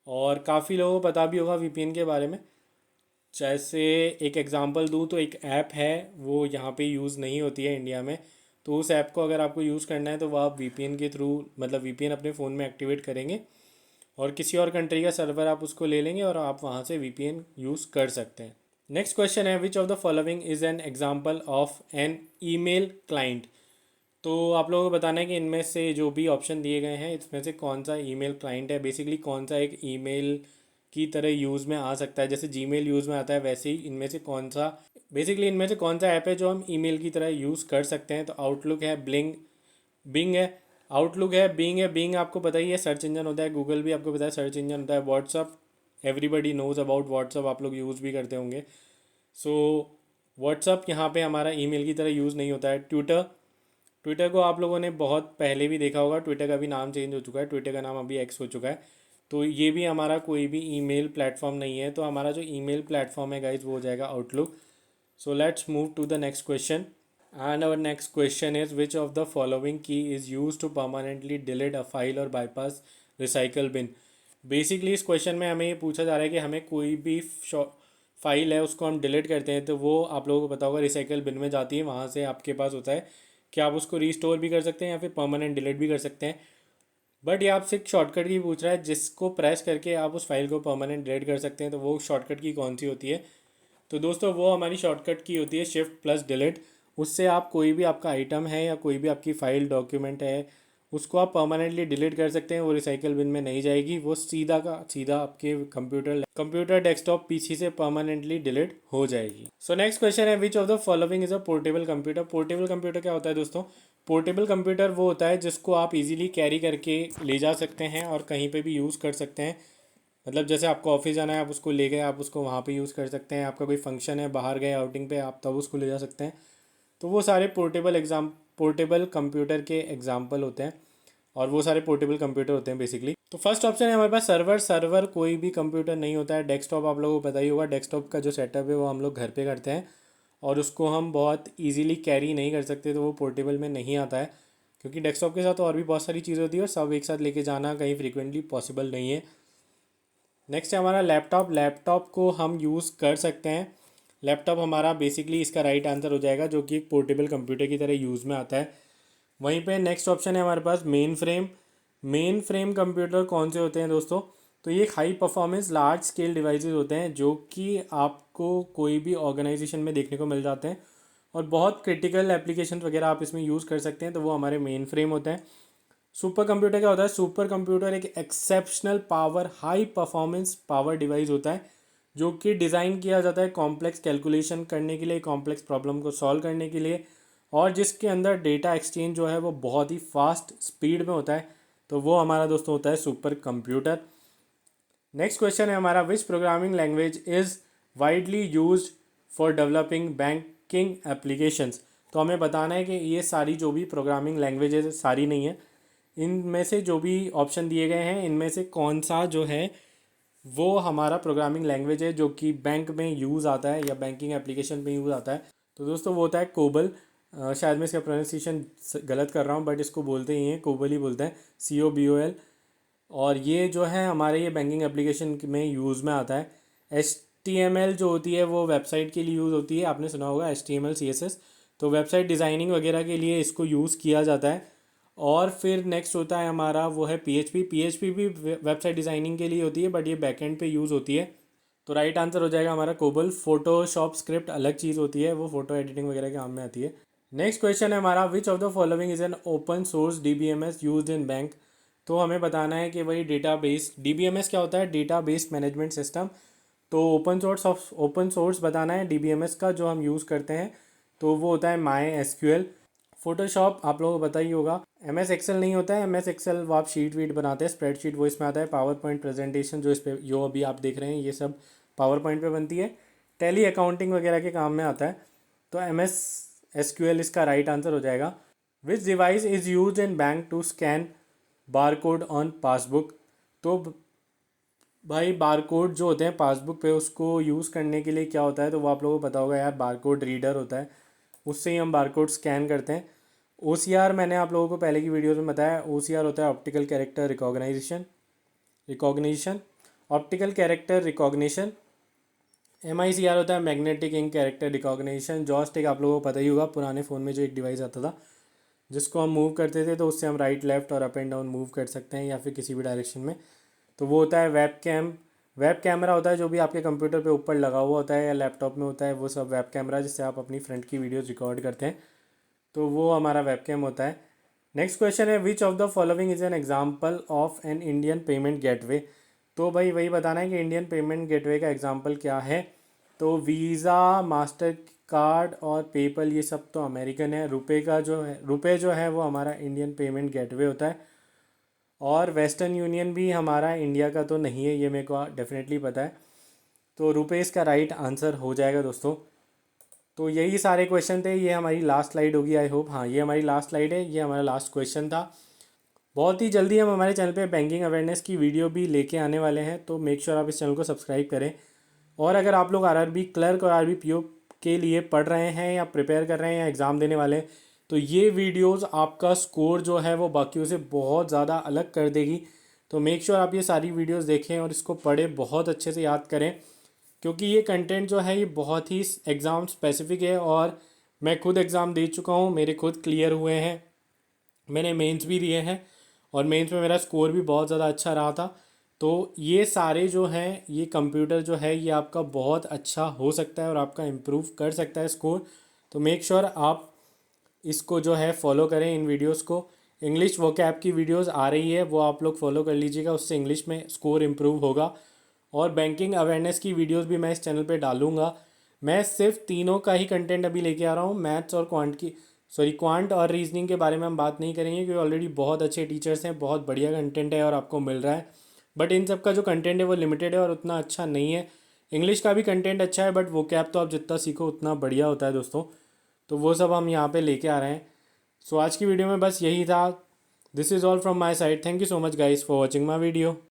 और काफ़ी लोगों को पता भी होगा VPN के बारे में। जैसे एक एग्जांपल दूं तो एक ऐप है वो यहाँ पे यूज़ नहीं होती है इंडिया में। तो उस ऐप को अगर आपको यूज़ करना है तो वो आप VPN के थ्रू, मतलब VPN अपने फ़ोन में एक्टिवेट करेंगे और किसी और कंट्री का सर्वर आप उसको ले लेंगे और आप वहाँ से VPN यूज़ कर सकते हैं। नेक्स्ट क्वेश्चन है, which of the following is an example of an email client. तो आप लोगों को बताना है कि इनमें से जो भी ऑप्शन दिए गए हैं इसमें से कौन सा ईमेल क्लाइंट है। बेसिकली कौन सा एक ईमेल की तरह यूज़ में आ सकता है, जैसे जीमेल यूज़ में आता है वैसे ही इनमें से कौन सा, बेसिकली इनमें से कौन सा ऐप है जो हम ईमेल की तरह यूज़ कर सकते हैं। तो आउटलुक है, बिंग है, आउटलुक है, बिंग है। बिंग आपको पता ही है सर्च इंजन होता है। गूगल भी आपको पता है सर्च इंजन होता है। WhatsApp, everybody knows about WhatsApp, आप लोग यूज़ भी करते होंगे। सो व्हाट्सअप यहाँ पे हमारा ईमेल की तरह यूज़ नहीं होता है। ट्विटर, ट्विटर को आप लोगों ने बहुत पहले भी देखा होगा, ट्विटर का भी नाम चेंज हो चुका है, ट्विटर का नाम अभी एक्स हो चुका है। तो ये भी हमारा कोई भी ईमेल प्लेटफॉर्म नहीं है। तो हमारा जो ईमेल प्लेटफॉर्म है गाइज वो हो जाएगा Outlook. So let's move to the next question and our next question is, which of the following key is use to permanently delete a file और बाईपास रिसाइकल बिन। बेसिकली इस question में हमें ये पूछा जा रहा है कि हमें कोई भी फाइल है उसको हम डिलीट करते हैं तो वो आप लोगों को पता होगा रिसाइकल बिन में जाती है। वहाँ से आपके पास होता है कि आप उसको रीस्टोर भी कर सकते हैं या फिर परमानेंट डिलीट भी कर सकते हैं। बट ये आपसे एक शॉर्टकट की पूछ रहा है जिसको प्रेस करके आप उस फाइल को परमानेंट डिलीट कर सकते हैं। तो वो शॉर्टकट की कौन सी होती है। तो दोस्तों वो हमारी शॉर्टकट की होती है शिफ्ट प्लस डिलीट। उससे आप कोई भी आपका आइटम है या कोई भी आपकी फ़ाइल डॉक्यूमेंट है उसको आप परमानेंटली डिलीट कर सकते हैं, वो रिसाइकल बिन में नहीं जाएगी, वो सीधा का सीधा आपके कंप्यूटर डेस्कटॉप पीसी से परमानेंटली डिलीट हो जाएगी। सो नेक्स्ट क्वेश्चन है, which of the following is a portable computer. Portable computer क्या होता है दोस्तों? पोर्टेबल कंप्यूटर वो होता है जिसको आप इजीली कैरी करके ले जा सकते हैं और कहीं पे भी यूज़ कर सकते हैं। मतलब जैसे आपको ऑफिस जाना है, आप उसको ले गए, आप उसको वहाँ पे यूज़ कर सकते हैं। आपका कोई फंक्शन है, बाहर गए आउटिंग पे, आप तब उसको ले जा सकते हैं। तो वो सारे पोर्टेबल कंप्यूटर के एग्जाम्पल होते हैं और वो सारे पोर्टेबल कंप्यूटर होते हैं बेसिकली। तो फर्स्ट ऑप्शन है हमारे पास सर्वर कोई भी कंप्यूटर नहीं होता है। डेस्कटॉप आप लोगों को पता ही होगा, डेस्कटॉप का जो सेटअप है वो हम लोग घर पे करते हैं और उसको हम बहुत इजीली कैरी नहीं कर सकते, तो वो पोर्टेबल में नहीं आता है, क्योंकि डेस्कटॉप के साथ और भी बहुत सारी चीज़ें होती है और सब एक साथ लेके जाना कहीं फ्रीक्वेंटली पॉसिबल नहीं है। नेक्स्ट है हमारा लैपटॉप। लैपटॉप को हम यूज़ कर सकते हैं। लैपटॉप हमारा बेसिकली इसका राइट आंसर हो जाएगा, जो कि एक पोर्टेबल कंप्यूटर की तरह यूज़ में आता है। वहीं पे नेक्स्ट ऑप्शन है हमारे पास main frame. Main frame computer कौन से होते हैं दोस्तों? तो ये एक high performance large scale devices होते हैं जो कि आपको कोई भी ऑर्गेनाइजेशन में देखने को मिल जाते हैं और बहुत क्रिटिकल एप्लीकेशन वगैरह आप इसमें यूज़ कर सकते हैं, तो वो हमारे मेन फ्रेम होते हैं। सुपर कंप्यूटर क्या होता है? सुपर कंप्यूटर एक exceptional power high performance power device होता है जो कि डिज़ाइन किया जाता है कॉम्प्लेक्स कैलकुलेशन करने के लिए, कॉम्प्लेक्स प्रॉब्लम को सॉल्व करने के लिए, और जिसके अंदर डेटा एक्सचेंज जो है वो बहुत ही फास्ट स्पीड में होता है। तो वो हमारा दोस्तों होता है सुपर कंप्यूटर। नेक्स्ट क्वेश्चन है हमारा, विच programming language is widely used for developing banking applications. तो हमें बताना है कि ये सारी जो भी प्रोग्रामिंग लैंग्वेजेस, सारी नहीं है, इनमें से जो भी ऑप्शन दिए गए हैं इनमें से कौन सा जो है वो हमारा प्रोग्रामिंग लैंग्वेज है जो कि बैंक में यूज़ आता है या बैंकिंग एप्लीकेशन में यूज़ आता है। तो दोस्तों वो होता है कोबल। शायद मैं इसका प्रोनाउंसिएशन गलत कर रहा हूँ, बट इसको बोलते ही हैं, कोबल ही बोलते हैं, COBOL। और ये जो है हमारे ये बैंकिंग एप्लीकेशन में यूज़ में आता है। HTML जो होती है वो वेबसाइट के लिए यूज़ होती है, आपने सुना होगा HTML CSS। तो वेबसाइट डिज़ाइनिंग वगैरह के लिए इसको यूज़ किया जाता है। और फिर नेक्स्ट होता है हमारा वो है PHP भी वेबसाइट डिज़ाइनिंग के लिए होती है, बट ये बैकएंड पे यूज़ होती है। तो राइट आंसर हो जाएगा हमारा कोबल। फोटोशॉप स्क्रिप्ट अलग चीज़ होती है, वो फोटो एडिटिंग वगैरह के काम में आती है। नेक्स्ट क्वेश्चन है हमारा, विच of the following is an open source DBMS used in bank. तो हमें बताना है कि भाई डेटाबेस, DBMS क्या होता है? Database management system. तो ओपन सोर्स बताना है DBMS का जो हम यूज़ करते हैं, तो वो होता है MySQL। फोटोशॉप आप लोगों को पता ही होगा। MS एक्सेल नहीं होता है, MS एक्सेल वो आप शीट वीट बनाते हैं, स्प्रेडशीट वो इसमें आता है। पावर पॉइंट प्रेजेंटेशन जो इस पे जो अभी आप देख रहे हैं ये सब पावर पॉइंट पे बनती है। टैली अकाउंटिंग वगैरह के काम में आता है। तो MSSQL इसका राइट आंसर हो जाएगा। Which device is use in bank to scan barcode on passbook. तो भाई बारकोड जो होते हैं पासबुक पे, उसको यूज़ करने के लिए क्या होता है? तो वो आप लोगों को पता होगा यार, बारकोड रीडर होता है, उससे ही हम बारकोड स्कैन करते हैं। OCR मैंने आप लोगों को पहले की वीडियोस में बताया, OCR होता है optical character recognition. Optical character recognition. MICR होता है magnetic ink character recognition. Joystick आप लोगों को पता ही होगा, पुराने फ़ोन में जो एक डिवाइस आता था जिसको हम मूव करते थे, तो उससे हम राइट लेफ्ट और अप एंड डाउन मूव कर सकते हैं या फिर किसी भी डायरेक्शन में। तो वो होता है वेब कैमरा होता है जो भी आपके कंप्यूटर पे ऊपर लगा हुआ होता है या लैपटॉप में होता है, वो सब वेब कैमरा जिससे आप अपनी फ्रंट की वीडियोस रिकॉर्ड करते हैं, तो वो हमारा वेब कैम होता है। नेक्स्ट क्वेश्चन है, which of the following is an example of an Indian payment gateway. तो भाई वही बताना है कि इंडियन पेमेंट गेटवे का एग्जाम्पल क्या है। तो वीज़ा, मास्टर कार्ड और पेपल ये सब तो अमेरिकन है। रुपए जो है वो हमारा इंडियन पेमेंट गेटवे होता है। और वेस्टर्न यूनियन भी हमारा इंडिया का तो नहीं है, ये मेरे को डेफिनेटली पता है। तो रुपए इसका राइट आंसर हो जाएगा दोस्तों। तो यही सारे क्वेश्चन थे, ये हमारी लास्ट स्लाइड होगी आई होप। हाँ, ये हमारी लास्ट स्लाइड है, ये हमारा लास्ट क्वेश्चन था। बहुत ही जल्दी हम हमारे चैनल पे बैंकिंग अवेयरनेस की वीडियो भी लेके आने वाले हैं, तो मेक श्योर आप इस चैनल को सब्सक्राइब करें। और अगर आप लोग RRB क्लर्क और RRB PO के लिए पढ़ रहे हैं या प्रिपेयर कर रहे हैं या एग्ज़ाम देने वाले हैं, तो ये वीडियोस आपका स्कोर जो है वो बाकियों से बहुत ज़्यादा अलग कर देगी। तो मेक श्योर आप ये सारी वीडियोस देखें और इसको पढ़ें, बहुत अच्छे से याद करें, क्योंकि ये कंटेंट जो है ये बहुत ही एग्ज़ाम स्पेसिफिक है। और मैं खुद एग्ज़ाम दे चुका हूँ, मेरे खुद क्लियर हुए हैं, मैंने मेंस भी दिए हैं और मेंस में मेरा स्कोर भी बहुत ज़्यादा अच्छा रहा था। तो ये सारे जो हैं, ये कंप्यूटर जो है ये आपका बहुत अच्छा हो सकता है और आपका इम्प्रूव कर सकता है स्कोर। तो मेक श्योर आप इसको जो है फॉलो करें इन वीडियोस को। इंग्लिश वोकैब की वीडियोस आ रही है, वो आप लोग फॉलो कर लीजिएगा, उससे इंग्लिश में स्कोर इम्प्रूव होगा। और बैंकिंग अवेयरनेस की वीडियोस भी मैं इस चैनल पे डालूंगा। मैं सिर्फ तीनों का ही कंटेंट अभी लेके आ रहा हूँ, मैथ्स और क्वांट और रीजनिंग के बारे में हम बात नहीं करेंगे क्योंकि ऑलरेडी बहुत अच्छे टीचर्स हैं, बहुत बढ़िया कंटेंट है और आपको मिल रहा है। बट इन सब का जो कंटेंट है वो लिमिटेड है और उतना अच्छा नहीं है। इंग्लिश का भी कंटेंट अच्छा है बट वोकैब तो आप जितना सीखो उतना बढ़िया होता है दोस्तों। तो वो सब हम यहाँ पे लेके आ रहे हैं। सो आज की वीडियो में बस यही था। This is all from my side. Thank you so much guys for watching my video.